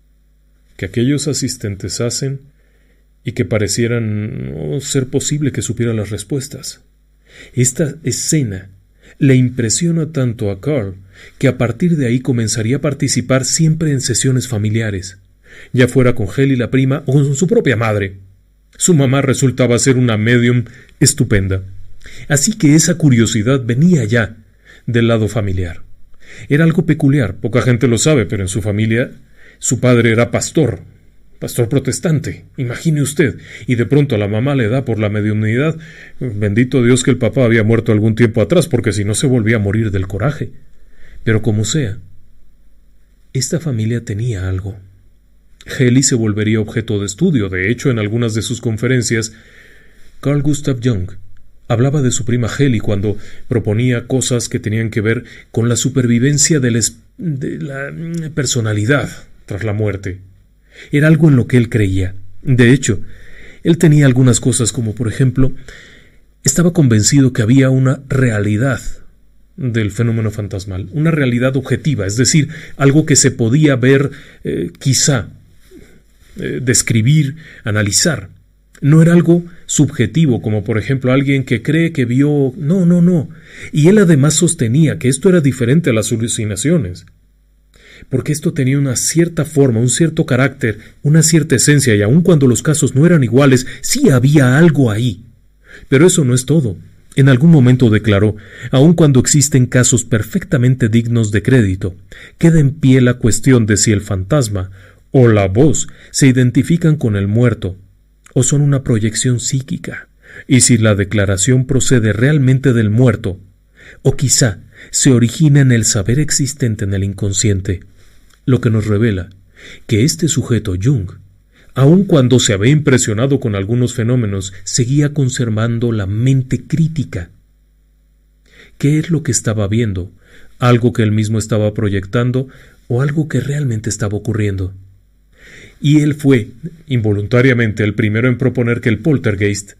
que aquellos asistentes hacen y que parecieran no ser posible que supiera las respuestas. Esta escena le impresiona tanto a Carl que a partir de ahí comenzaría a participar siempre en sesiones familiares, ya fuera con Heli la prima o con su propia madre. Su mamá resultaba ser una medium estupenda, así que esa curiosidad venía ya del lado familiar. Era algo peculiar, poca gente lo sabe, pero en su familia su padre era pastor protestante, imagine usted, y de pronto a la mamá le da por la mediunidad. Bendito Dios que el papá había muerto algún tiempo atrás, porque si no se volvía a morir del coraje. Pero como sea, esta familia tenía algo. Heli se volvería objeto de estudio. De hecho, en algunas de sus conferencias, Carl Gustav Jung hablaba de su prima Heli cuando proponía cosas que tenían que ver con la supervivencia de la personalidad tras la muerte. Era algo en lo que él creía. De hecho, él tenía algunas cosas como, por ejemplo, estaba convencido que había una realidad del fenómeno fantasmal, una realidad objetiva, es decir, algo que se podía ver, quizá, describir, analizar. No era algo subjetivo, como por ejemplo alguien que cree que vio... No. Y él además sostenía que esto era diferente a las alucinaciones, porque esto tenía una cierta forma, un cierto carácter, una cierta esencia, y aun cuando los casos no eran iguales, sí había algo ahí. Pero eso no es todo. En algún momento declaró: aun cuando existen casos perfectamente dignos de crédito, queda en pie la cuestión de si el fantasma o la voz se identifican con el muerto o son una proyección psíquica, y si la declaración procede realmente del muerto, o quizá se origina en el saber existente en el inconsciente, lo que nos revela que este sujeto Jung, aun cuando se había impresionado con algunos fenómenos, seguía conservando la mente crítica. ¿Qué es lo que estaba viendo? ¿Algo que él mismo estaba proyectando o algo que realmente estaba ocurriendo? Y él fue, involuntariamente, el primero en proponer que el poltergeist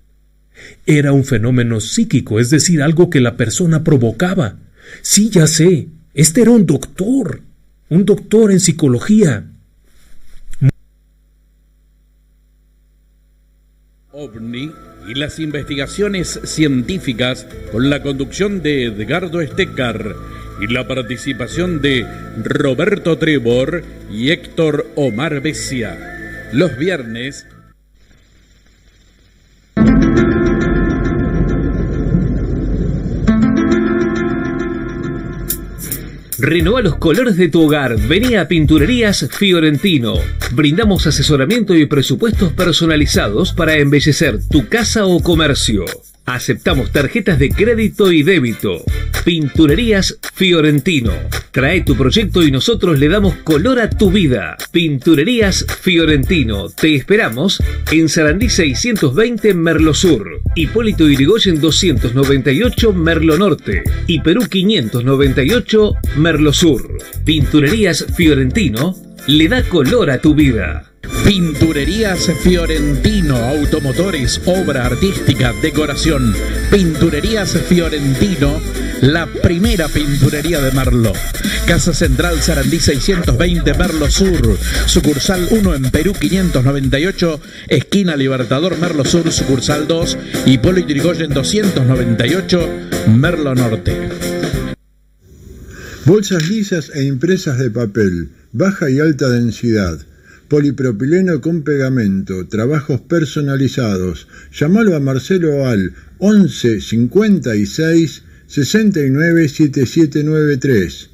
era un fenómeno psíquico, es decir, algo que la persona provocaba. Sí, ya sé, este era un doctor en psicología. OVNI y las investigaciones científicas, con la conducción de Edgardo Estecar y la participación de Roberto Trevor y Héctor Omar Becia. Los viernes. Renueva los colores de tu hogar. Vení a Pinturerías Fiorentino. Brindamos asesoramiento y presupuestos personalizados para embellecer tu casa o comercio. Aceptamos tarjetas de crédito y débito. Pinturerías Fiorentino. Trae tu proyecto y nosotros le damos color a tu vida. Pinturerías Fiorentino. Te esperamos en Sarandí 620 Merlo Sur, Hipólito Yrigoyen 298 Merlo Norte y Perú 598 Merlo Sur. Pinturerías Fiorentino le da color a tu vida. Pinturerías Fiorentino, automotores, obra artística, decoración. Pinturerías Fiorentino, la primera pinturería de Merlo. Casa Central Sarandí 620 Merlo Sur, sucursal 1 en Perú 598, esquina Libertador Merlo Sur, sucursal 2, Hipólito Yrigoyen 298 Merlo Norte. Bolsas lisas e impresas de papel, baja y alta densidad. polipropileno con pegamento, trabajos personalizados. Llámalo a Marcelo al 11 56 69 7793.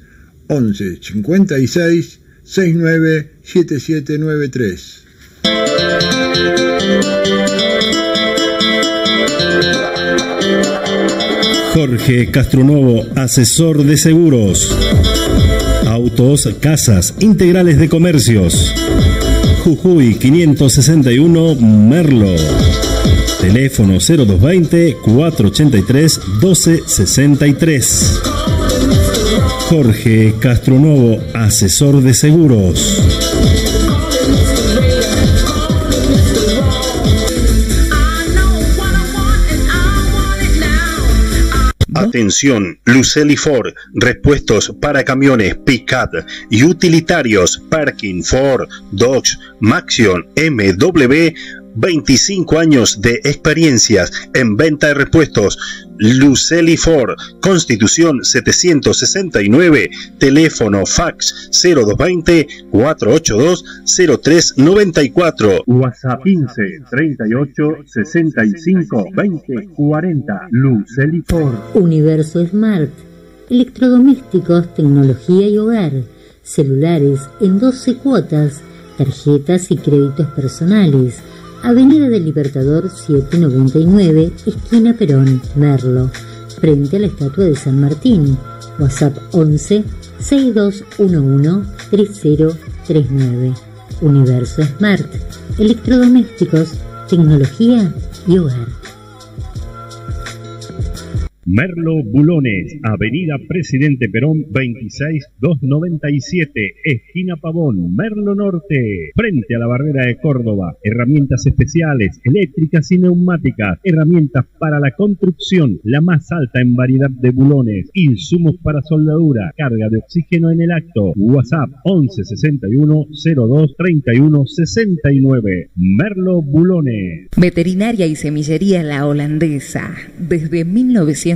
11 56 69 7793. Jorge Castronovo, asesor de seguros. Autos, casas, integrales de comercios. Jujuy 561 Merlo. Teléfono 0220 483 1263. Jorge Castronovo, asesor de seguros. Atención, Lucely Ford, repuestos para camiones Pickup y utilitarios Parking Ford, Dodge, Maxion, MW, 25 años de experiencias en venta de repuestos. Lucely Ford, Constitución 769, teléfono fax 0220 482 0394. WhatsApp 15 38 65 20 40. Lucely Ford. Universo Smart. Electrodomésticos, tecnología y hogar. Celulares en 12 cuotas. Tarjetas y créditos personales. Avenida del Libertador 799, esquina Perón, Merlo, frente a la estatua de San Martín. WhatsApp 11 6211 3039. Universo Smart. Electrodomésticos, tecnología y hogar. Merlo Bulones, Avenida Presidente Perón 26297, esquina Pavón, Merlo Norte, frente a la Barrera de Córdoba. Herramientas especiales, eléctricas y neumáticas, herramientas para la construcción, la más alta en variedad de bulones, insumos para soldadura, carga de oxígeno en el acto. WhatsApp 11 61 02 31 69. Merlo Bulones. Veterinaria y semillería La Holandesa, desde 1954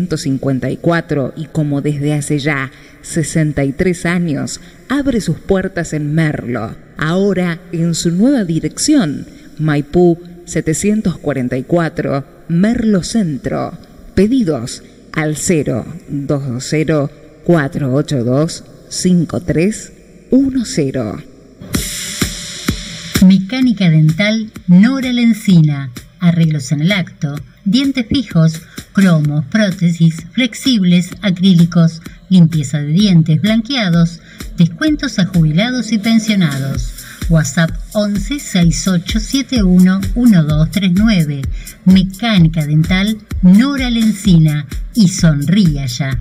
y como desde hace ya 63 años, abre sus puertas en Merlo, ahora en su nueva dirección, Maipú 744, Merlo Centro. Pedidos al 0220 482 5310. Mecánica dental Nora Lencina. Arreglos en el acto, dientes fijos, cromos, prótesis, flexibles, acrílicos, limpieza de dientes, blanqueados, descuentos a jubilados y pensionados. WhatsApp 11 6871 1239. Mecánica dental Nora Lencina. Y sonría ya.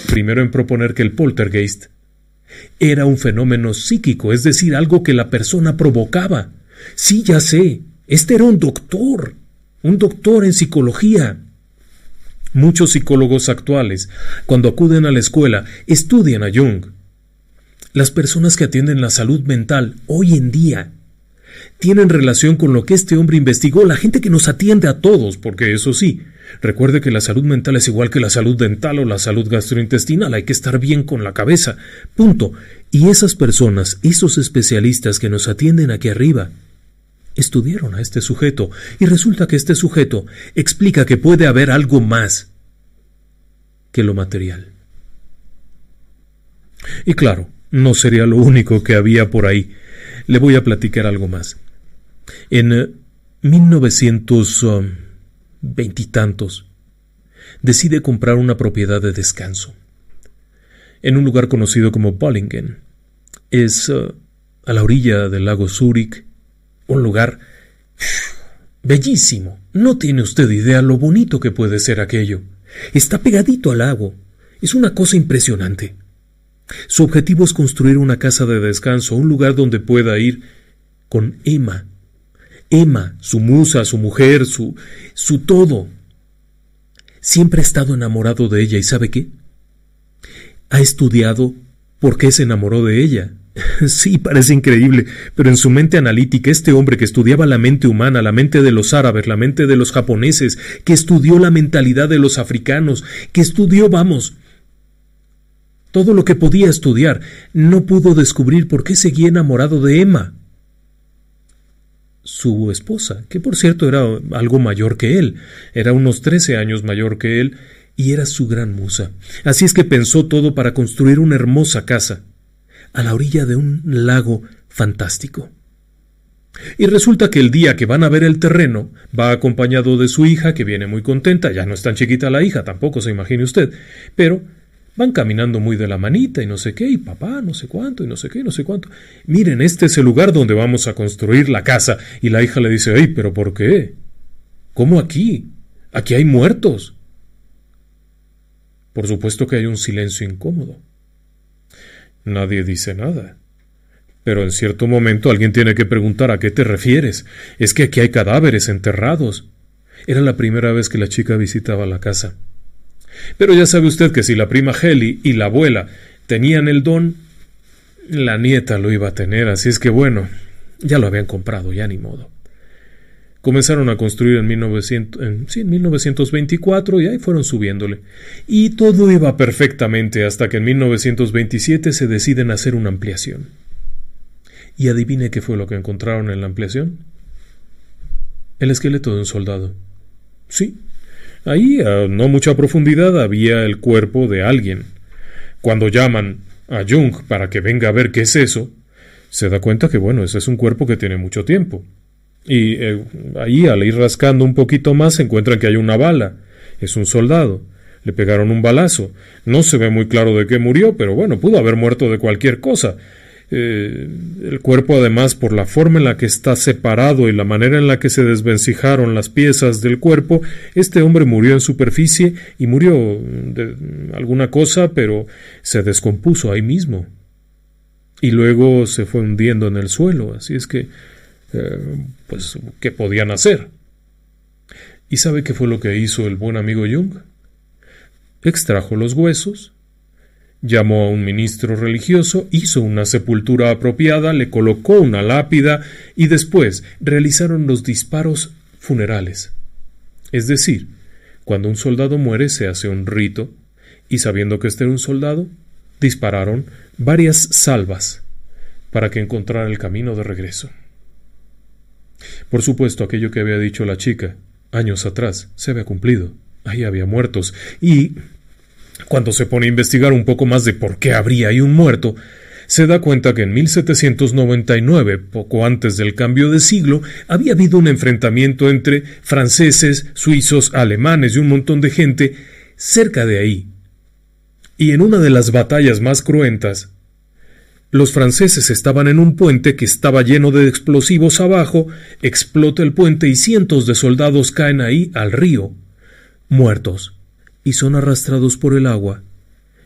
Primero en proponer que el poltergeist era un fenómeno psíquico, es decir, algo que la persona provocaba. Sí, ya sé, este era un doctor en psicología. Muchos psicólogos actuales, cuando acuden a la escuela, estudian a Jung. Las personas que atienden la salud mental hoy en día tienen relación con lo que este hombre investigó, la gente que nos atiende a todos, porque eso sí, recuerde que la salud mental es igual que la salud dental o la salud gastrointestinal, hay que estar bien con la cabeza, punto. Y esas personas, esos especialistas que nos atienden aquí arriba, estudiaron a este sujeto, y resulta que este sujeto explica que puede haber algo más que lo material. Y claro, no sería lo único que había por ahí. Le voy a platicar algo más. En 1920 y tantos, decide comprar una propiedad de descanso en un lugar conocido como Bollingen. Es a la orilla del lago Zúrich, un lugar bellísimo. No tiene usted idea lo bonito que puede ser aquello. Está pegadito al lago. Es una cosa impresionante. Su objetivo es construir una casa de descanso, un lugar donde pueda ir con Emma. Emma, su musa, su mujer, su todo. Siempre ha estado enamorado de ella, ¿y sabe qué? Ha estudiado por qué se enamoró de ella. Sí, parece increíble, pero en su mente analítica, este hombre que estudiaba la mente humana, la mente de los árabes, la mente de los japoneses, que estudió la mentalidad de los africanos, que estudió, todo lo que podía estudiar. No pudo descubrir por qué seguía enamorado de Emma, su esposa, que por cierto era algo mayor que él, era unos 13 años mayor que él, y era su gran musa. Así es que pensó todo para construir una hermosa casa a la orilla de un lago fantástico. Y resulta que el día que van a ver el terreno, va acompañado de su hija, que viene muy contenta. Ya no es tan chiquita la hija, tampoco se imagine usted, pero van caminando muy de la manita y no sé qué, y papá no sé cuánto, y no sé qué, y no sé cuánto. Miren, este es el lugar donde vamos a construir la casa. Y la hija le dice, ¡ay, pero por qué! ¿Cómo aquí? Aquí hay muertos. Por supuesto que hay un silencio incómodo. Nadie dice nada. Pero en cierto momento alguien tiene que preguntar ¿a qué te refieres? Es que aquí hay cadáveres enterrados. Era la primera vez que la chica visitaba la casa. Pero ya sabe usted que si la prima Heli y la abuela tenían el don, la nieta lo iba a tener, así es que bueno, ya lo habían comprado, ya ni modo. Comenzaron a construir en 1924 y ahí fueron subiéndole. Y todo iba perfectamente hasta que en 1927 se deciden hacer una ampliación. ¿Y adivine qué fue lo que encontraron en la ampliación? El esqueleto de un soldado. Sí, ahí a no mucha profundidad había el cuerpo de alguien. Cuando llaman a Jung para que venga a ver qué es eso, se da cuenta que bueno, ese es un cuerpo que tiene mucho tiempo. Y ahí al ir rascando un poquito más se encuentran que hay una bala. Es un soldado. Le pegaron un balazo. No se ve muy claro de qué murió, pero bueno, pudo haber muerto de cualquier cosa. El cuerpo, además, por la forma en la que está separado y la manera en la que se desvencijaron las piezas del cuerpo, este hombre murió en superficie y murió de alguna cosa, pero se descompuso ahí mismo. Y luego se fue hundiendo en el suelo, así es que, pues, ¿qué podían hacer? ¿Y sabe qué fue lo que hizo el buen amigo Jung? Extrajo los huesos, llamó a un ministro religioso, hizo una sepultura apropiada, le colocó una lápida y después realizaron los disparos funerales. Es decir, cuando un soldado muere se hace un rito y sabiendo que este era un soldado, dispararon varias salvas para que encontrara el camino de regreso. Por supuesto, aquello que había dicho la chica años atrás se había cumplido. Ahí había muertos y cuando se pone a investigar un poco más de por qué habría ahí un muerto, se da cuenta que en 1799, poco antes del cambio de siglo, había habido un enfrentamiento entre franceses, suizos, alemanes y un montón de gente cerca de ahí. Y en una de las batallas más cruentas, los franceses estaban en un puente que estaba lleno de explosivos abajo, explota el puente y cientos de soldados caen ahí al río, muertos, y son arrastrados por el agua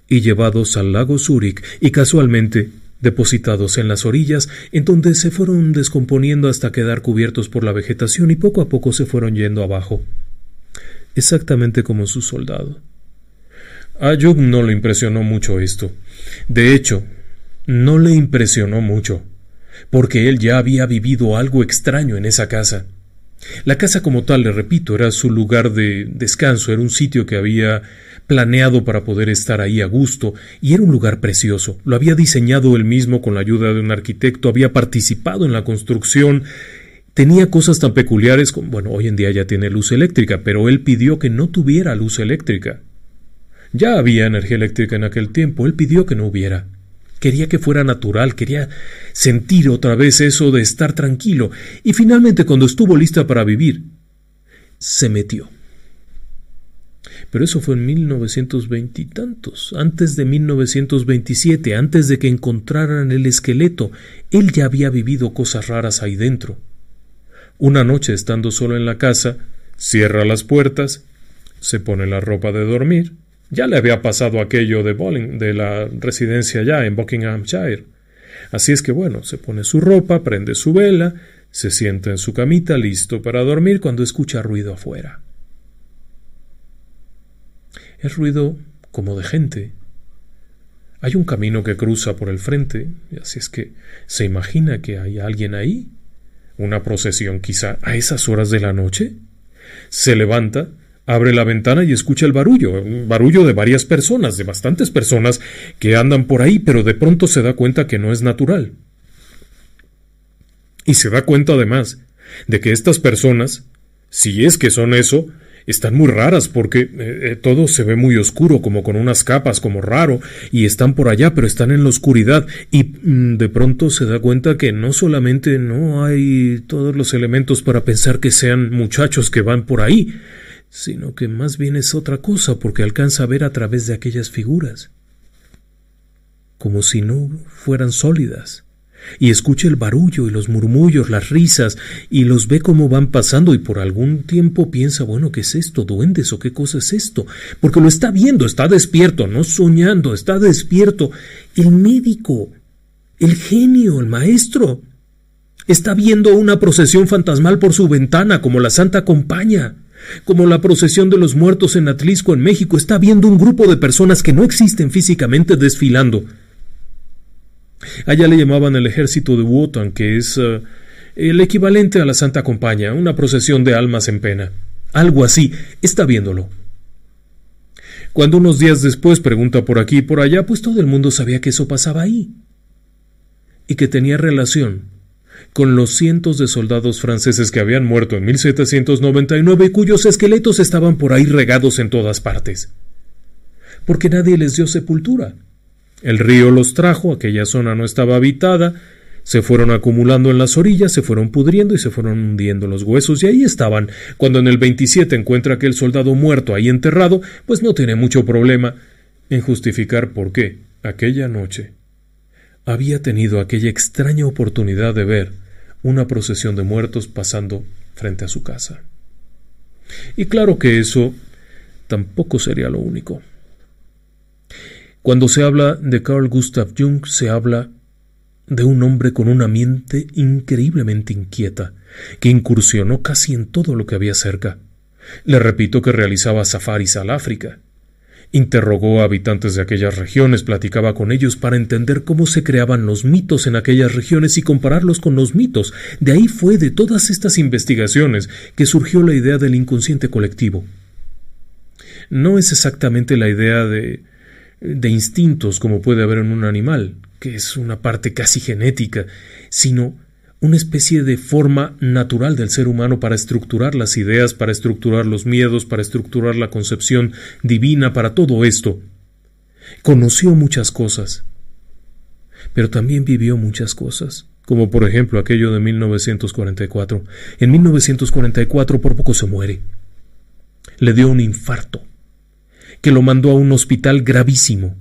y llevados al lago Zúrich y casualmente depositados en las orillas, en donde se fueron descomponiendo hasta quedar cubiertos por la vegetación y poco a poco se fueron yendo abajo, exactamente como su soldado. A Jung no le impresionó mucho esto. De hecho, no le impresionó mucho, porque él ya había vivido algo extraño en esa casa. La casa como tal, le repito, era su lugar de descanso, era un sitio que había planeado para poder estar ahí a gusto, y era un lugar precioso. Lo había diseñado él mismo con la ayuda de un arquitecto, había participado en la construcción, tenía cosas tan peculiares como, bueno, hoy en día ya tiene luz eléctrica, pero él pidió que no tuviera luz eléctrica. Ya había energía eléctrica en aquel tiempo, él pidió que no hubiera. Quería que fuera natural, quería sentir otra vez eso de estar tranquilo. Y finalmente, cuando estuvo lista para vivir, se metió. Pero eso fue en 1920 y tantos, antes de 1927, antes de que encontraran el esqueleto. Él ya había vivido cosas raras ahí dentro. Una noche, estando solo en la casa, cierra las puertas, se pone la ropa de dormir. Ya le había pasado aquello de la residencia ya en Buckinghamshire. Así es que bueno, se pone su ropa, prende su vela, se sienta en su camita listo para dormir cuando escucha ruido afuera. Es ruido como de gente. Hay un camino que cruza por el frente, así es que se imagina que hay alguien ahí. Una procesión quizá a esas horas de la noche. Se levanta, Abre la ventana y escucha el barullo, un barullo de varias personas, de bastantes personas que andan por ahí, pero de pronto se da cuenta que no es natural. Y se da cuenta además de que estas personas, si es que son eso, están muy raras porque todo se ve muy oscuro, como con unas capas, como raro, y están por allá, pero están en la oscuridad, y de pronto se da cuenta que no solamente no hay todos los elementos para pensar que sean muchachos que van por ahí, sino que más bien es otra cosa, porque alcanza a ver a través de aquellas figuras, como si no fueran sólidas, y escucha el barullo y los murmullos, las risas, y los ve cómo van pasando, y por algún tiempo piensa, bueno, ¿qué es esto? ¿Duendes o qué cosa es esto? Porque lo está viendo, está despierto, no soñando, está despierto. El médico, el genio, el maestro, está viendo una procesión fantasmal por su ventana, como la Santa Compaña, como la procesión de los muertos en Atlisco, en México. Está viendo un grupo de personas que no existen físicamente desfilando. Allá le llamaban el ejército de Wotan, que es el equivalente a la Santa Compaña, una procesión de almas en pena. Algo así, está viéndolo. Cuando unos días después pregunta por aquí y por allá, pues todo el mundo sabía que eso pasaba ahí, y que tenía relación con los cientos de soldados franceses que habían muerto en 1799 y cuyos esqueletos estaban por ahí regados en todas partes, porque nadie les dio sepultura. El río los trajo, aquella zona no estaba habitada, se fueron acumulando en las orillas, se fueron pudriendo y se fueron hundiendo los huesos, y ahí estaban. Cuando en el 27 encuentra aquel soldado muerto ahí enterrado, pues no tiene mucho problema en justificar por qué aquella noche había tenido aquella extraña oportunidad de ver una procesión de muertos pasando frente a su casa. Y claro que eso tampoco sería lo único. Cuando se habla de Carl Gustav Jung, se habla de un hombre con una mente increíblemente inquieta, que incursionó casi en todo lo que había cerca. Le repito que realizaba safaris al África. Interrogó a habitantes de aquellas regiones, platicaba con ellos para entender cómo se creaban los mitos en aquellas regiones y compararlos con los mitos. De ahí fue, de todas estas investigaciones, que surgió la idea del inconsciente colectivo. No es exactamente la idea de instintos como puede haber en un animal, que es una parte casi genética, sino una especie de forma natural del ser humano para estructurar las ideas, para estructurar los miedos, para estructurar la concepción divina, para todo esto. Conoció muchas cosas, pero también vivió muchas cosas, como por ejemplo aquello de 1944. En 1944 por poco se muere. Le dio un infarto, que lo mandó a un hospital gravísimo,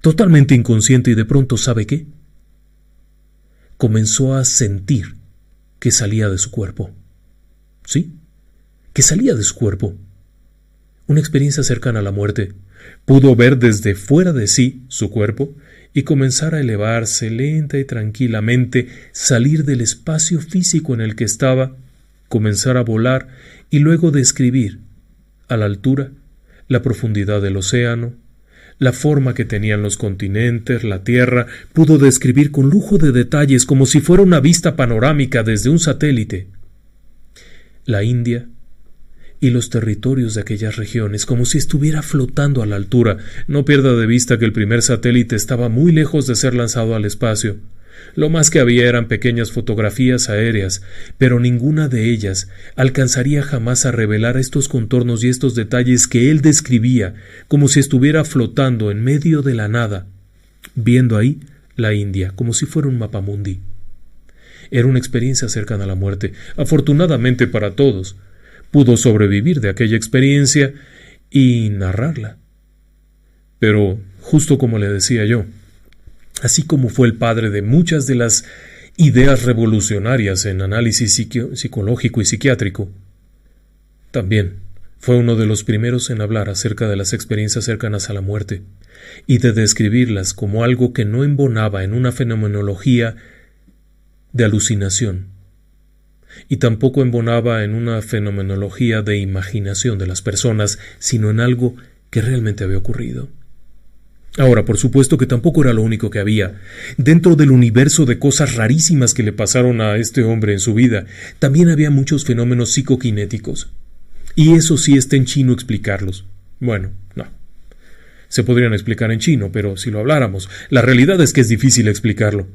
totalmente inconsciente, y de pronto, ¿sabe qué? Comenzó a sentir que salía de su cuerpo. ¿Sí? Que salía de su cuerpo. Una experiencia cercana a la muerte. Pudo ver desde fuera de sí su cuerpo y comenzar a elevarse lenta y tranquilamente, salir del espacio físico en el que estaba, comenzar a volar y luego describir a la altura la profundidad del océano, la forma que tenían los continentes, la Tierra. Pudo describir con lujo de detalles, como si fuera una vista panorámica desde un satélite, la India y los territorios de aquellas regiones, como si estuviera flotando a la altura. No pierda de vista que el primer satélite estaba muy lejos de ser lanzado al espacio. Lo más que había eran pequeñas fotografías aéreas, pero ninguna de ellas alcanzaría jamás a revelar estos contornos y estos detalles que él describía, como si estuviera flotando en medio de la nada, viendo ahí la India, como si fuera un mapamundi. Era una experiencia cercana a la muerte. Afortunadamente para todos, pudo sobrevivir de aquella experiencia y narrarla. Pero, justo como le decía yo, así como fue el padre de muchas de las ideas revolucionarias en análisis psicológico y psiquiátrico, también fue uno de los primeros en hablar acerca de las experiencias cercanas a la muerte y de describirlas como algo que no embonaba en una fenomenología de alucinación y tampoco embonaba en una fenomenología de imaginación de las personas, sino en algo que realmente había ocurrido. Ahora, por supuesto que tampoco era lo único que había. Dentro del universo de cosas rarísimas que le pasaron a este hombre en su vida, también había muchos fenómenos psicoquinéticos. Y eso sí está en chino explicarlos. Bueno, no. Se podrían explicar en chino, pero si lo habláramos, la realidad es que es difícil explicarlo.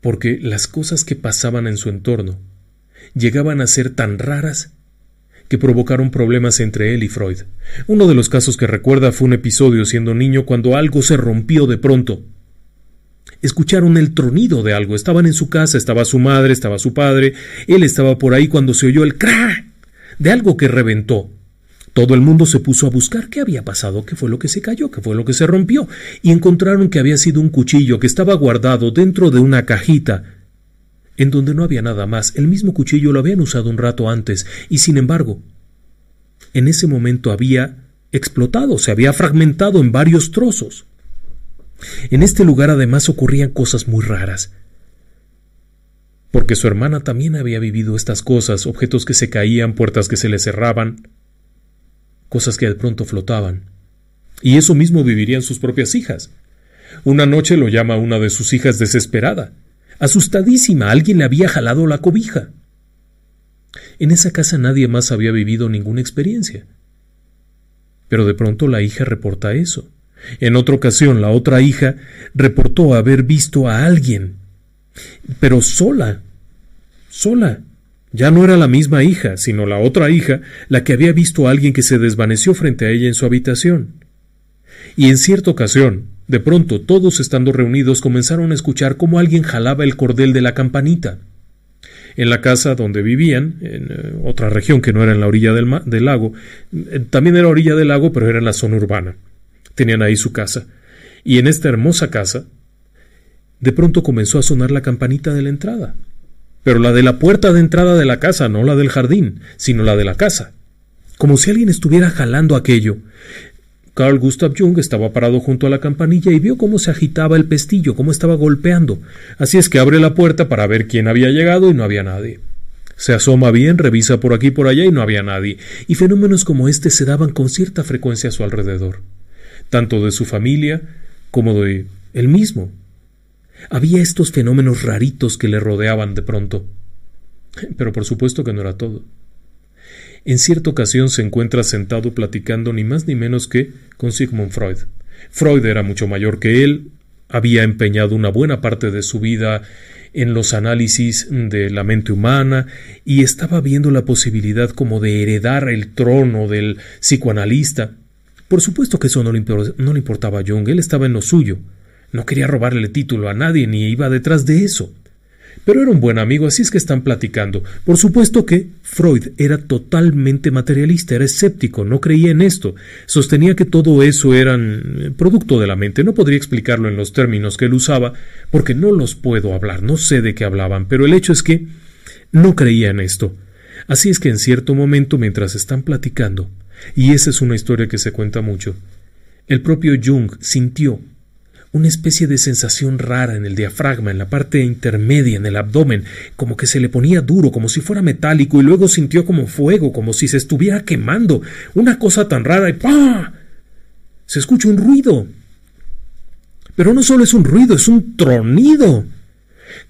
Porque las cosas que pasaban en su entorno llegaban a ser tan raras que provocaron problemas entre él y Freud. Uno de los casos que recuerda fue un episodio siendo niño cuando algo se rompió de pronto. Escucharon el tronido de algo. Estaban en su casa, estaba su madre, estaba su padre. Él estaba por ahí cuando se oyó el crack de algo que reventó. Todo el mundo se puso a buscar qué había pasado, qué fue lo que se cayó, qué fue lo que se rompió, y encontraron que había sido un cuchillo que estaba guardado dentro de una cajita en donde no había nada más. El mismo cuchillo lo habían usado un rato antes, y sin embargo, en ese momento había explotado, se había fragmentado en varios trozos. En este lugar además ocurrían cosas muy raras, porque su hermana también había vivido estas cosas, objetos que se caían, puertas que se le cerraban, cosas que de pronto flotaban. Y eso mismo vivirían sus propias hijas. Una noche lo llama una de sus hijas desesperada, asustadísima, alguien le había jalado la cobija. En esa casa nadie más había vivido ninguna experiencia. Pero de pronto la hija reporta eso. En otra ocasión la otra hija reportó haber visto a alguien, pero sola. Ya no era la misma hija, sino la otra hija, la que había visto a alguien que se desvaneció frente a ella en su habitación. Y en cierta ocasión, de pronto, todos estando reunidos comenzaron a escuchar cómo alguien jalaba el cordel de la campanita. En la casa donde vivían, en otra región que no era en la orilla del lago, también era orilla del lago, pero era en la zona urbana. Tenían ahí su casa. Y en esta hermosa casa, de pronto comenzó a sonar la campanita de la entrada. Pero la de la puerta de entrada de la casa, no la del jardín, sino la de la casa. Como si alguien estuviera jalando aquello. Carl Gustav Jung estaba parado junto a la campanilla y vio cómo se agitaba el pestillo, cómo estaba golpeando. Así es que abre la puerta para ver quién había llegado y no había nadie. Se asoma bien, revisa por aquí y por allá y no había nadie. Y fenómenos como este se daban con cierta frecuencia a su alrededor, tanto de su familia como de él mismo. Había estos fenómenos raritos que le rodeaban de pronto. Pero por supuesto que no era todo. En cierta ocasión se encuentra sentado platicando ni más ni menos que con Sigmund Freud. Freud era mucho mayor que él, había empeñado una buena parte de su vida en los análisis de la mente humana y estaba viendo la posibilidad como de heredar el trono del psicoanalista. Por supuesto que eso no le importaba a Jung, él estaba en lo suyo. No quería robarle título a nadie ni iba detrás de eso. Pero era un buen amigo, así es que están platicando. Por supuesto que Freud era totalmente materialista, era escéptico, no creía en esto. Sostenía que todo eso era producto de la mente. No podría explicarlo en los términos que él usaba, porque no los puedo hablar, no sé de qué hablaban, pero el hecho es que no creía en esto. Así es que en cierto momento, mientras están platicando, y esa es una historia que se cuenta mucho, el propio Jung sintió una especie de sensación rara en el diafragma, en la parte intermedia, en el abdomen, como que se le ponía duro, como si fuera metálico, y luego sintió como fuego, como si se estuviera quemando, una cosa tan rara, y ¡pah! Se escucha un ruido. Pero no solo es un ruido, es un tronido.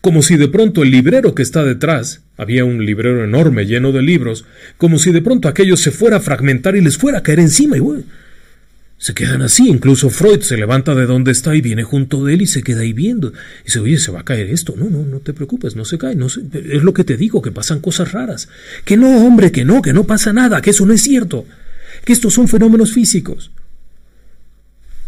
Como si de pronto el librero que está detrás, había un librero enorme lleno de libros, como si de pronto aquello se fuera a fragmentar y les fuera a caer encima, y se quedan así. Incluso Freud se levanta de donde está y viene junto de él y se queda ahí viendo. Y dice, oye, ¿se va a caer esto? No te preocupes, no se cae. Es lo que te digo, que pasan cosas raras. Que no, hombre, que no pasa nada, que eso no es cierto. Que estos son fenómenos físicos.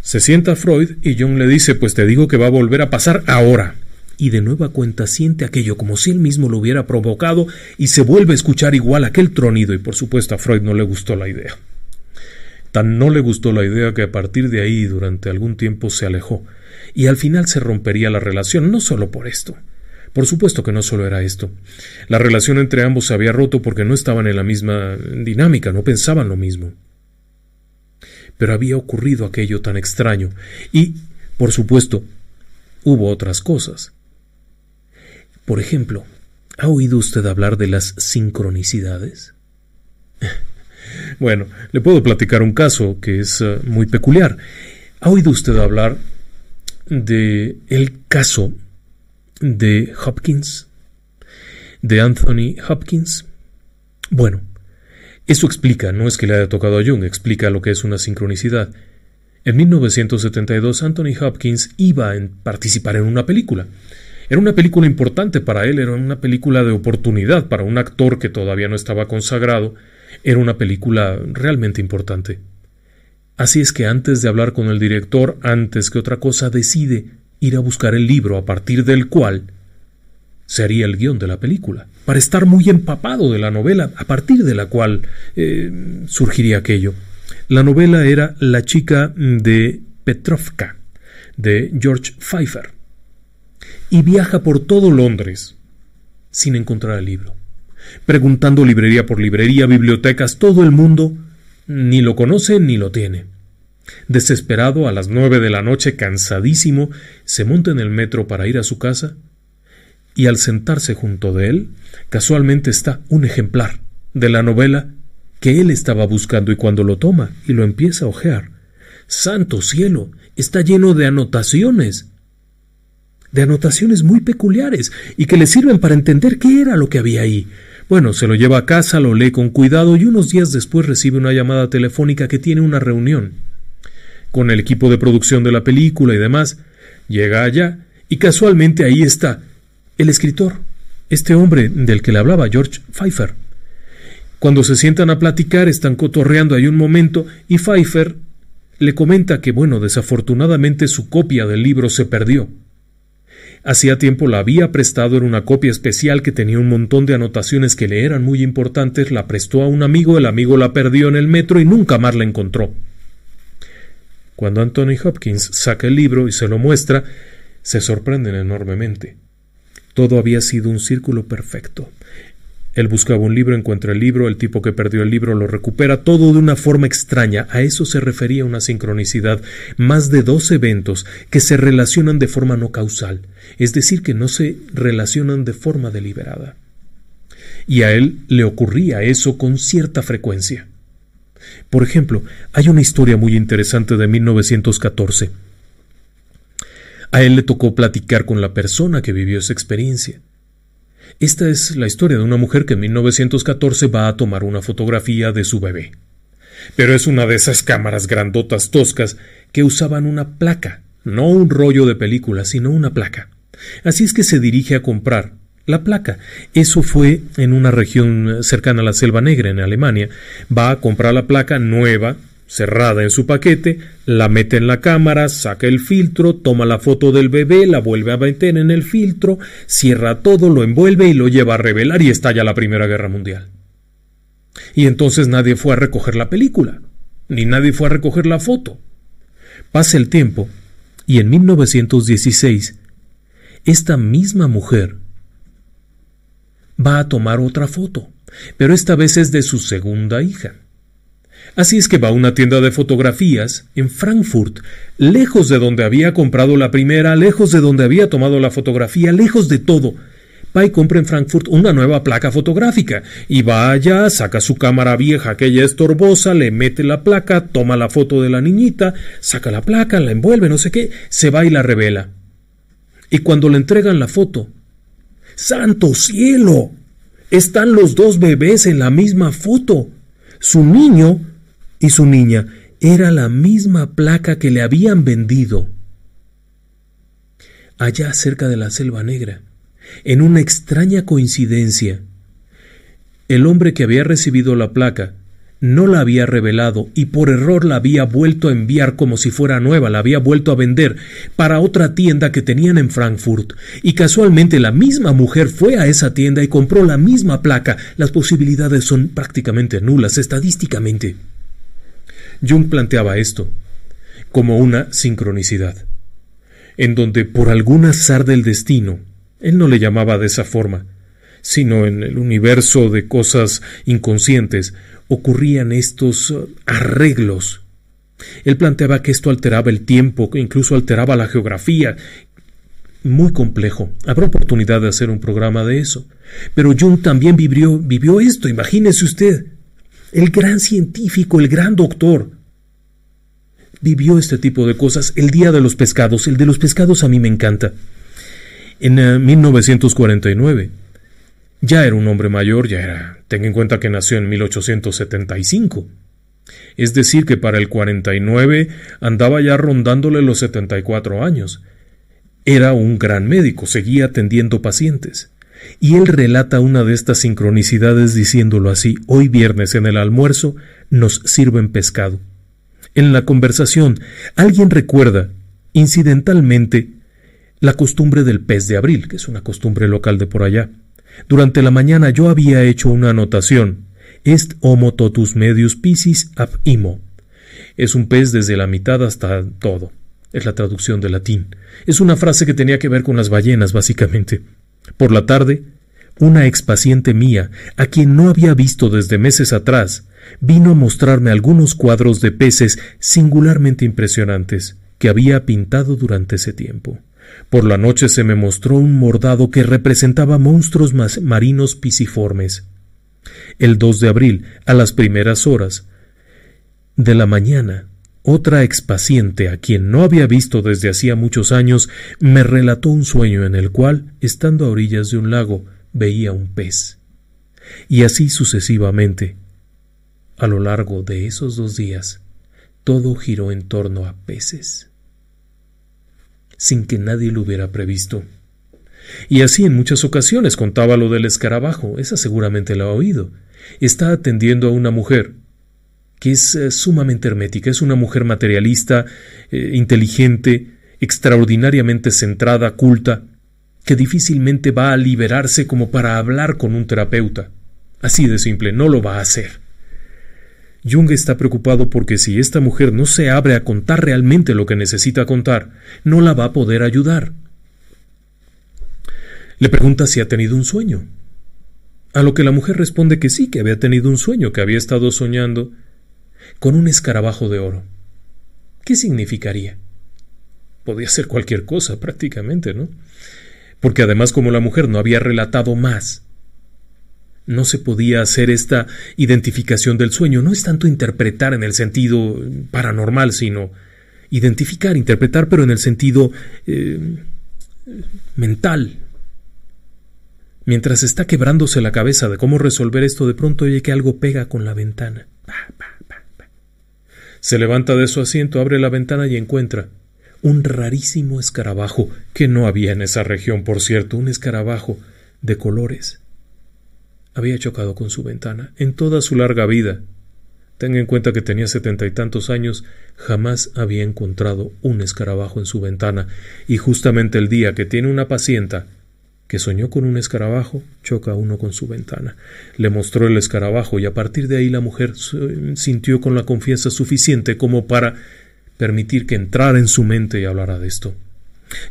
Se sienta Freud y Jung le dice, pues te digo que va a volver a pasar ahora. Y de nueva cuenta siente aquello como si él mismo lo hubiera provocado y se vuelve a escuchar igual aquel tronido. Y por supuesto a Freud no le gustó la idea. Tan no le gustó la idea que a partir de ahí durante algún tiempo se alejó, y al final se rompería la relación, no solo por esto. Por supuesto que no solo era esto. La relación entre ambos se había roto porque no estaban en la misma dinámica, no pensaban lo mismo. Pero había ocurrido aquello tan extraño, y, por supuesto, hubo otras cosas. Por ejemplo, ¿ha oído usted hablar de las sincronicidades? Bueno, le puedo platicar un caso que es muy peculiar. ¿Ha oído usted hablar de el caso de Hopkins? ¿De Anthony Hopkins? Bueno, Eso explica, no es que le haya tocado a Jung, explica lo que es una sincronicidad. En 1972 Anthony Hopkins iba a participar en una película. Era una película importante para él, era una película de oportunidad para un actor que todavía no estaba consagrado, era una película realmente importante. Así es que antes de hablar con el director, antes que otra cosa, decide ir a buscar el libro a partir del cual se haría el guión de la película, para estar muy empapado de la novela a partir de la cual surgiría aquello. La novela era La chica de Petrovka, de George Pfeiffer, y viaja por todo Londres sin encontrar el libro, preguntando librería por librería, bibliotecas, todo el mundo ni lo conoce ni lo tiene. Desesperado, a las 9 de la noche, cansadísimo, se monta en el metro para ir a su casa, y al sentarse junto de él, casualmente está un ejemplar de la novela que él estaba buscando, y cuando lo toma y lo empieza a hojear, ¡santo cielo!, está lleno de anotaciones muy peculiares y que le sirven para entender qué era lo que había ahí. Bueno, se lo lleva a casa, lo lee con cuidado y unos días después recibe una llamada telefónica que tiene una reunión con el equipo de producción de la película y demás. Llega allá y casualmente ahí está el escritor, este hombre del que le hablaba, George Pfeiffer. Cuando se sientan a platicar, están cotorreando ahí un momento y Pfeiffer le comenta que, bueno, desafortunadamente su copia del libro se perdió. Hacía tiempo la había prestado, era una copia especial que tenía un montón de anotaciones que le eran muy importantes, la prestó a un amigo, el amigo la perdió en el metro y nunca más la encontró. Cuando Anthony Hopkins saca el libro y se lo muestra, se sorprenden enormemente. Todo había sido un círculo perfecto. Él buscaba un libro, encuentra el libro, el tipo que perdió el libro lo recupera, todo de una forma extraña. A eso se refería una sincronicidad. Más de 2 eventos que se relacionan de forma no causal, es decir, que no se relacionan de forma deliberada. Y a él le ocurría eso con cierta frecuencia. Por ejemplo, hay una historia muy interesante de 1914. A él le tocó platicar con la persona que vivió esa experiencia. Esta es la historia de una mujer que en 1914 va a tomar una fotografía de su bebé. Pero es una de esas cámaras grandotas toscas que usaban una placa, no un rollo de película, sino una placa. Así es que se dirige a comprar la placa. Eso fue en una región cercana a la Selva Negra, en Alemania. Va a comprar la placa nueva, cerrada en su paquete, la mete en la cámara, saca el filtro, toma la foto del bebé, la vuelve a meter en el filtro, cierra todo, lo envuelve y lo lleva a revelar y estalla la Primera Guerra Mundial. Y entonces nadie fue a recoger la película, ni nadie fue a recoger la foto. Pasa el tiempo y en 1916 esta misma mujer va a tomar otra foto, pero esta vez es de su segunda hija. Así es que va a una tienda de fotografías en Frankfurt, lejos de donde había comprado la primera, lejos de donde había tomado la fotografía, lejos de todo. Va y compra en Frankfurt una nueva placa fotográfica, y va allá, saca su cámara vieja, aquella estorbosa, le mete la placa, toma la foto de la niñita, saca la placa, la envuelve, no sé qué, se va y la revela. Y cuando le entregan la foto, ¡santo cielo!, están los 2 bebés en la misma foto. Su niño y su niña, era la misma placa que le habían vendido allá cerca de la Selva Negra. En una extraña coincidencia, el hombre que había recibido la placa no la había revelado y por error la había vuelto a enviar como si fuera nueva, la había vuelto a vender para otra tienda que tenían en Frankfurt, y casualmente la misma mujer fue a esa tienda y compró la misma placa. Las posibilidades son prácticamente nulas estadísticamente. Jung planteaba esto como una sincronicidad, en donde por algún azar del destino, él no le llamaba de esa forma, sino en el universo de cosas inconscientes, ocurrían estos arreglos. Él planteaba que esto alteraba el tiempo, que incluso alteraba la geografía. Muy complejo. Habrá oportunidad de hacer un programa de eso. Pero Jung también vivió esto, imagínese usted. El gran científico, el gran doctor, vivió este tipo de cosas. El día de los pescados, el de los pescados a mí me encanta. En 1949, Ya era un hombre mayor, ten en cuenta que nació en 1875. Es decir, que para el 49 andaba ya rondándole los 74 años. Era un gran médico, seguía atendiendo pacientes. Y él relata una de estas sincronicidades diciéndolo así: hoy viernes en el almuerzo nos sirven pescado. En la conversación, alguien recuerda, incidentalmente, la costumbre del pez de abril, que es una costumbre local de por allá. Durante la mañana yo había hecho una anotación: est homo totus medius piscis ab imo. Es un pez desde la mitad hasta todo. Es la traducción del latín. Es una frase que tenía que ver con las ballenas, básicamente. Por la tarde, una expaciente mía, a quien no había visto desde meses atrás, vino a mostrarme algunos cuadros de peces singularmente impresionantes que había pintado durante ese tiempo. Por la noche se me mostró un bordado que representaba monstruos marinos pisciformes. El 2 de abril, a las primeras horas de la mañana, otra expaciente, a quien no había visto desde hacía muchos años, me relató un sueño en el cual, estando a orillas de un lago, veía un pez. Y así sucesivamente. A lo largo de esos 2 días, todo giró en torno a peces, sin que nadie lo hubiera previsto. Y así en muchas ocasiones. Contaba lo del escarabajo, esa seguramente la ha oído. Está atendiendo a una mujer que es sumamente hermética, es una mujer materialista, inteligente, extraordinariamente centrada, culta, que difícilmente va a liberarse como para hablar con un terapeuta. Así de simple, no lo va a hacer. Jung está preocupado porque si esta mujer no se abre a contar realmente lo que necesita contar, no la va a poder ayudar. Le pregunta si ha tenido un sueño, a lo que la mujer responde que sí, que había tenido un sueño, que había estado soñando con un escarabajo de oro. ¿Qué significaría? Podía ser cualquier cosa prácticamente, ¿no? Porque además, como la mujer no había relatado más, no se podía hacer esta identificación del sueño. No es tanto interpretar en el sentido paranormal, sino identificar, interpretar, pero en el sentido mental. Mientras está quebrándose la cabeza de cómo resolver esto, de pronto oye que algo pega con la ventana. Se levanta de su asiento, abre la ventana y encuentra un rarísimo escarabajo, que no había en esa región, por cierto, un escarabajo de colores. Había chocado con su ventana. En toda su larga vida, tenga en cuenta que tenía 70 y tantos años, jamás había encontrado un escarabajo en su ventana, y justamente el día que tiene una pacienta que soñó con un escarabajo, choca uno con su ventana. Le mostró el escarabajo y a partir de ahí la mujer sintió con la confianza suficiente como para permitir que entrara en su mente y hablara de esto.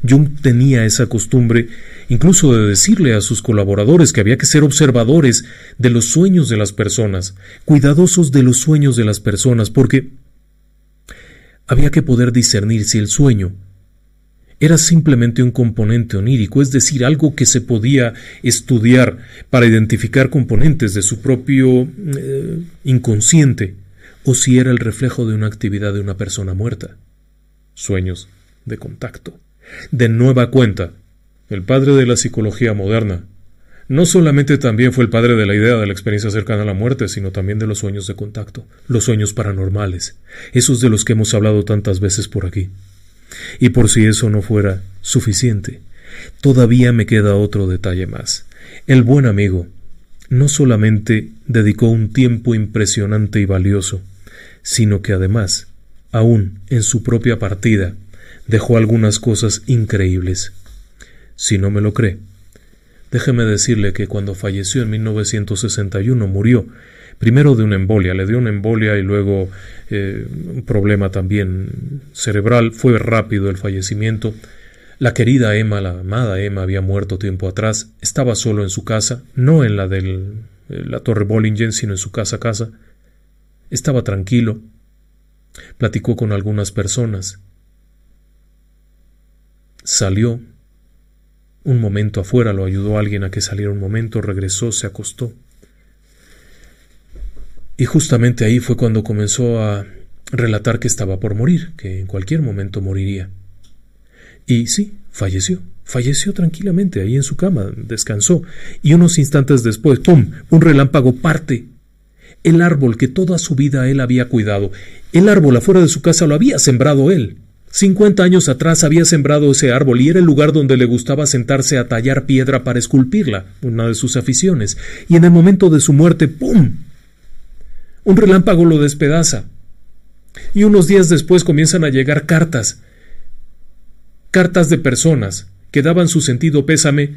Jung tenía esa costumbre incluso de decirle a sus colaboradores que había que ser observadores de los sueños de las personas, cuidadosos de los sueños de las personas, porque había que poder discernir si el sueño era simplemente un componente onírico, es decir, algo que se podía estudiar para identificar componentes de su propio inconsciente, o si era el reflejo de una actividad de una persona muerta. Sueños de contacto. De nueva cuenta, el padre de la psicología moderna no solamente también fue el padre de la idea de la experiencia cercana a la muerte, sino también de los sueños de contacto, los sueños paranormales, esos de los que hemos hablado tantas veces por aquí. Y por si eso no fuera suficiente, todavía me queda otro detalle más. El buen amigo no solamente dedicó un tiempo impresionante y valioso, sino que además, aún en su propia partida, dejó algunas cosas increíbles. Si no me lo cree, déjeme decirle que cuando falleció en 1961 murió primero de una embolia, le dio una embolia y luego un problema también cerebral. Fue rápido el fallecimiento. La querida Emma, la amada Emma, había muerto tiempo atrás. Estaba solo en su casa, no en la de la Torre Bollingen, sino en su casa. Estaba tranquilo. Platicó con algunas personas. Salió un momento afuera, lo ayudó alguien a que saliera un momento, regresó, se acostó. Y justamente ahí fue cuando comenzó a relatar que estaba por morir, que en cualquier momento moriría. Y sí, falleció Falleció tranquilamente ahí en su cama, descansó, y unos instantes después, ¡pum!, un relámpago parte el árbol que toda su vida él había cuidado. El árbol afuera de su casa lo había sembrado él. 50 años atrás había sembrado ese árbol y era el lugar donde le gustaba sentarse a tallar piedra para esculpirla, una de sus aficiones, y en el momento de su muerte, ¡pum!, un relámpago lo despedaza. Y unos días después comienzan a llegar cartas de personas que daban su sentido pésame,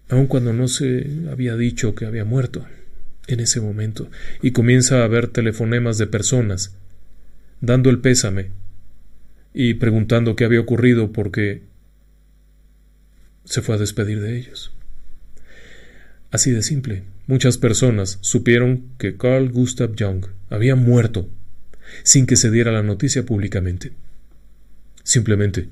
aun cuando no se había dicho que había muerto en ese momento, y comienza a haber telefonemas de personas dando el pésame y preguntando qué había ocurrido porque se fue a despedir de ellos. Así de simple, muchas personas supieron que Carl Gustav Jung había muerto sin que se diera la noticia públicamente. Simplemente,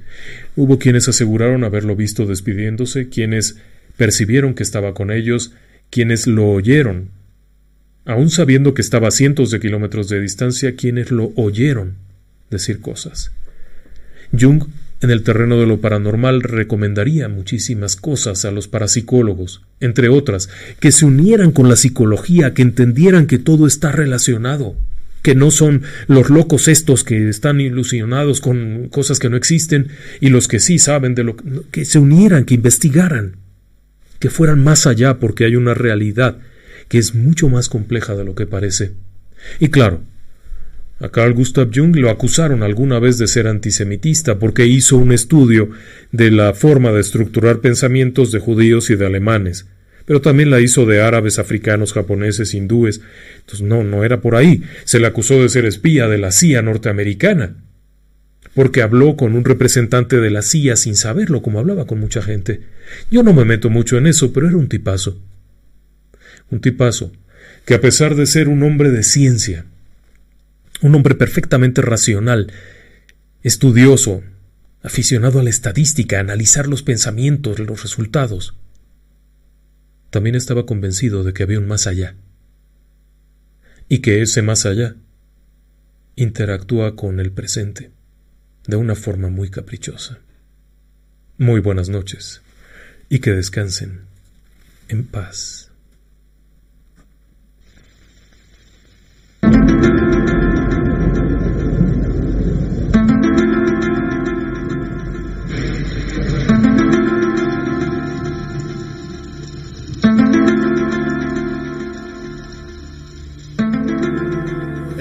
hubo quienes aseguraron haberlo visto despidiéndose, quienes percibieron que estaba con ellos, quienes lo oyeron, aun sabiendo que estaba a cientos de kilómetros de distancia, quienes lo oyeron decir cosas. Jung, en el terreno de lo paranormal, recomendaría muchísimas cosas a los parapsicólogos, entre otras, que se unieran con la psicología, que entendieran que todo está relacionado, que no son los locos estos que están ilusionados con cosas que no existen y los que sí saben de lo que se unieran, que investigaran, que fueran más allá, porque hay una realidad que es mucho más compleja de lo que parece. Y claro, a Carl Gustav Jung lo acusaron alguna vez de ser antisemitista porque hizo un estudio de la forma de estructurar pensamientos de judíos y de alemanes, pero también la hizo de árabes, africanos, japoneses, hindúes. Entonces no era por ahí. Se le acusó de ser espía de la CIA norteamericana, porque habló con un representante de la CIA sin saberlo, como hablaba con mucha gente. Yo no me meto mucho en eso, pero era un tipazo. Un tipazo que, a pesar de ser un hombre de ciencia, un hombre perfectamente racional, estudioso, aficionado a la estadística, a analizar los pensamientos, los resultados, también estaba convencido de que había un más allá, y que ese más allá interactúa con el presente de una forma muy caprichosa. Muy buenas noches, y que descansen en paz.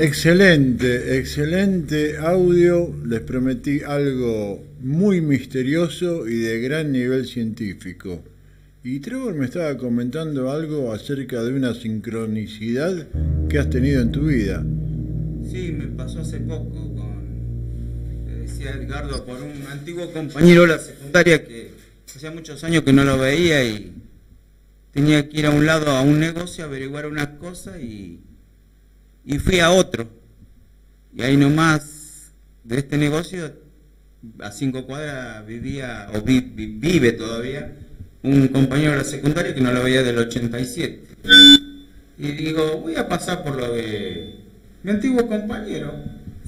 Excelente audio. Les prometí algo muy misterioso y de gran nivel científico. Y Trevor me estaba comentando algo acerca de una sincronicidad que has tenido en tu vida. Sí, me pasó hace poco le decía Edgardo, por un antiguo compañero de la secundaria que hacía muchos años que no lo veía y tenía que ir a un lado a un negocio a averiguar unas cosas y fui a otro, y ahí nomás de este negocio, a 5 cuadras vive todavía un compañero de la secundaria que no lo veía del 87. Y digo, voy a pasar por lo de mi antiguo compañero,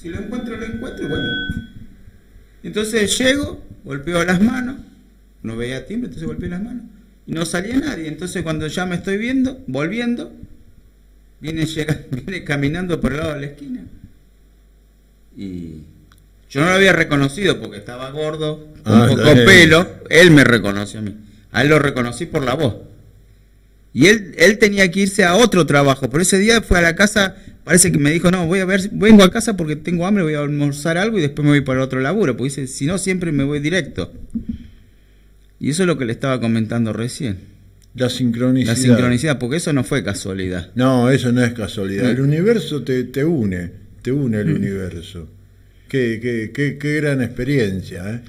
si lo encuentro, y bueno. Entonces llego, golpeo las manos, no veía timbre, entonces golpeé las manos, y no salía nadie. Entonces cuando ya me estoy volviendo, viene caminando por el lado de la esquina. Y yo no lo había reconocido porque estaba gordo, con poco pelo. Él me reconoció a mí. A él lo reconocí por la voz. Y él tenía que irse a otro trabajo. Pero ese día fue a la casa, parece que me dijo, no, vengo a casa porque tengo hambre, voy a almorzar algo y después me voy para el otro laburo. Porque dice, si no, siempre me voy directo. Y eso es lo que le estaba comentando recién. La sincronicidad. La sincronicidad, porque eso no fue casualidad. No, eso no es casualidad. El universo te une el universo. Qué gran experiencia, ¿eh?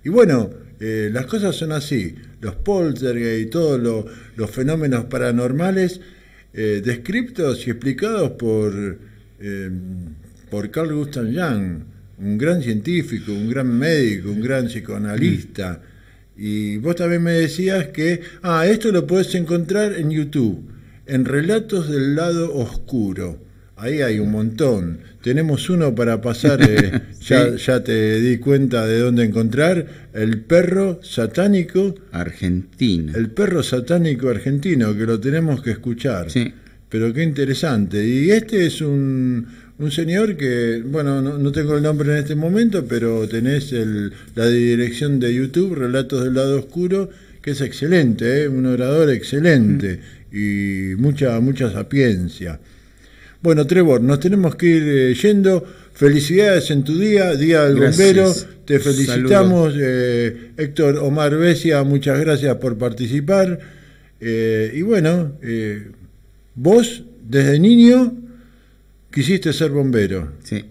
Y bueno, las cosas son así. Los poltergeist y todos los fenómenos paranormales descritos y explicados por Carl Gustav Jung, un gran científico, un gran médico, un gran psicoanalista. Y vos también me decías que esto lo podés encontrar en YouTube, en Relatos del Lado Oscuro. Ahí hay un montón. Tenemos uno para pasar, Sí. ya te di cuenta de dónde encontrar, el perro satánico argentino. El perro satánico argentino, que lo tenemos que escuchar. Sí. Pero qué interesante. Y este es un señor que, bueno, no tengo el nombre en este momento, pero tenés la dirección de YouTube, Relatos del Lado Oscuro, que es excelente, un orador excelente y mucha sapiencia. Bueno, Trevor, nos tenemos que ir yendo. Felicidades en tu día del bombero. Te felicitamos. Héctor Omar Besia, muchas gracias por participar. Y bueno, vos desde niño quisiste ser bombero. Sí.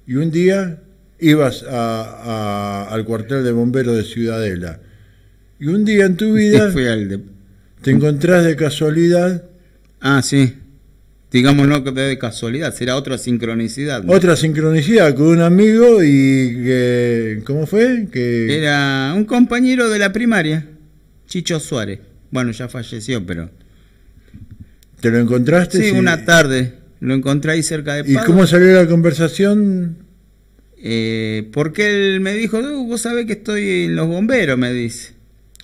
Y un día ibas al cuartel de bomberos de Ciudadela. Y un día en tu vida te encontrás de casualidad. Ah, sí. Digámoslo que de casualidad, será otra sincronicidad, ¿no? Otra sincronicidad con un amigo y que, ¿cómo fue? Que era un compañero de la primaria, Chicho Suárez. Bueno, ya falleció, pero... ¿Te lo encontraste? Sí, una tarde. Lo encontré ahí cerca de ¿Y Padua. cómo salió la conversación? Porque él me dijo, vos sabés que estoy en los bomberos, me dice.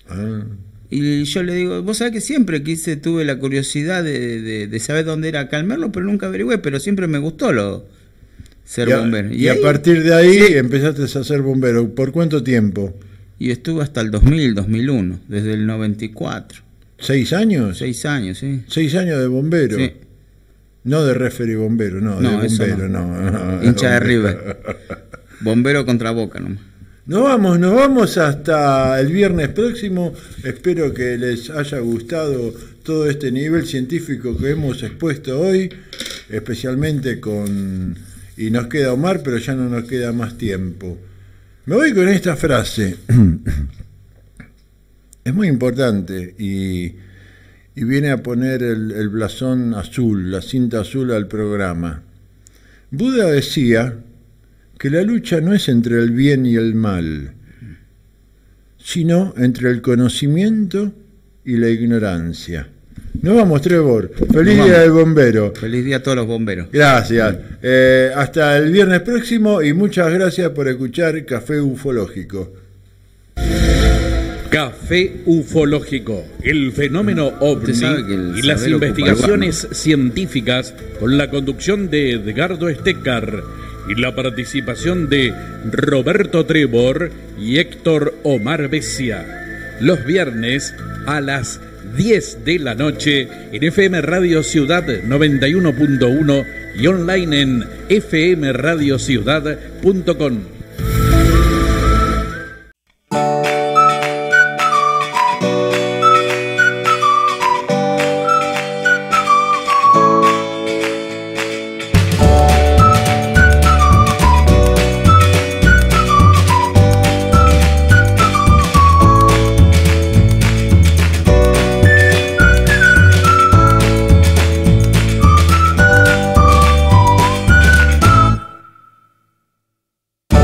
Ah. Y yo le digo, vos sabés que siempre tuve la curiosidad de saber dónde era acá en Merlo, pero nunca averigüé, pero siempre me gustó ser bombero. Y a partir de ahí empezaste a ser bombero. ¿Por cuánto tiempo? Y estuve hasta el 2001, desde el 94. ¿6 años? 6 años, sí. 6 años de bombero. Sí. No de referee bombero, no, de bombero, no. Hincha de River. Bombero contra Boca, nomás. Nos vamos hasta el viernes próximo. Espero que les haya gustado todo este nivel científico que hemos expuesto hoy, especialmente y nos queda Omar, pero ya no nos queda más tiempo. Me voy con esta frase. Es muy importante y viene a poner el blasón azul, la cinta azul al programa. Buda decía que la lucha no es entre el bien y el mal, sino entre el conocimiento y la ignorancia. Nos vamos, Trevor. Feliz día del bombero. Feliz día a todos los bomberos. Gracias. Hasta el viernes próximo y muchas gracias por escuchar Café Ufológico. Café Ufológico, el fenómeno ovni y las investigaciones científicas con la conducción de Edgardo Estecar y la participación de Roberto Trevor y Héctor Omar Besia. Los viernes a las 10 de la noche en FM Radio Ciudad 91.1 y online en fmradiociudad.com.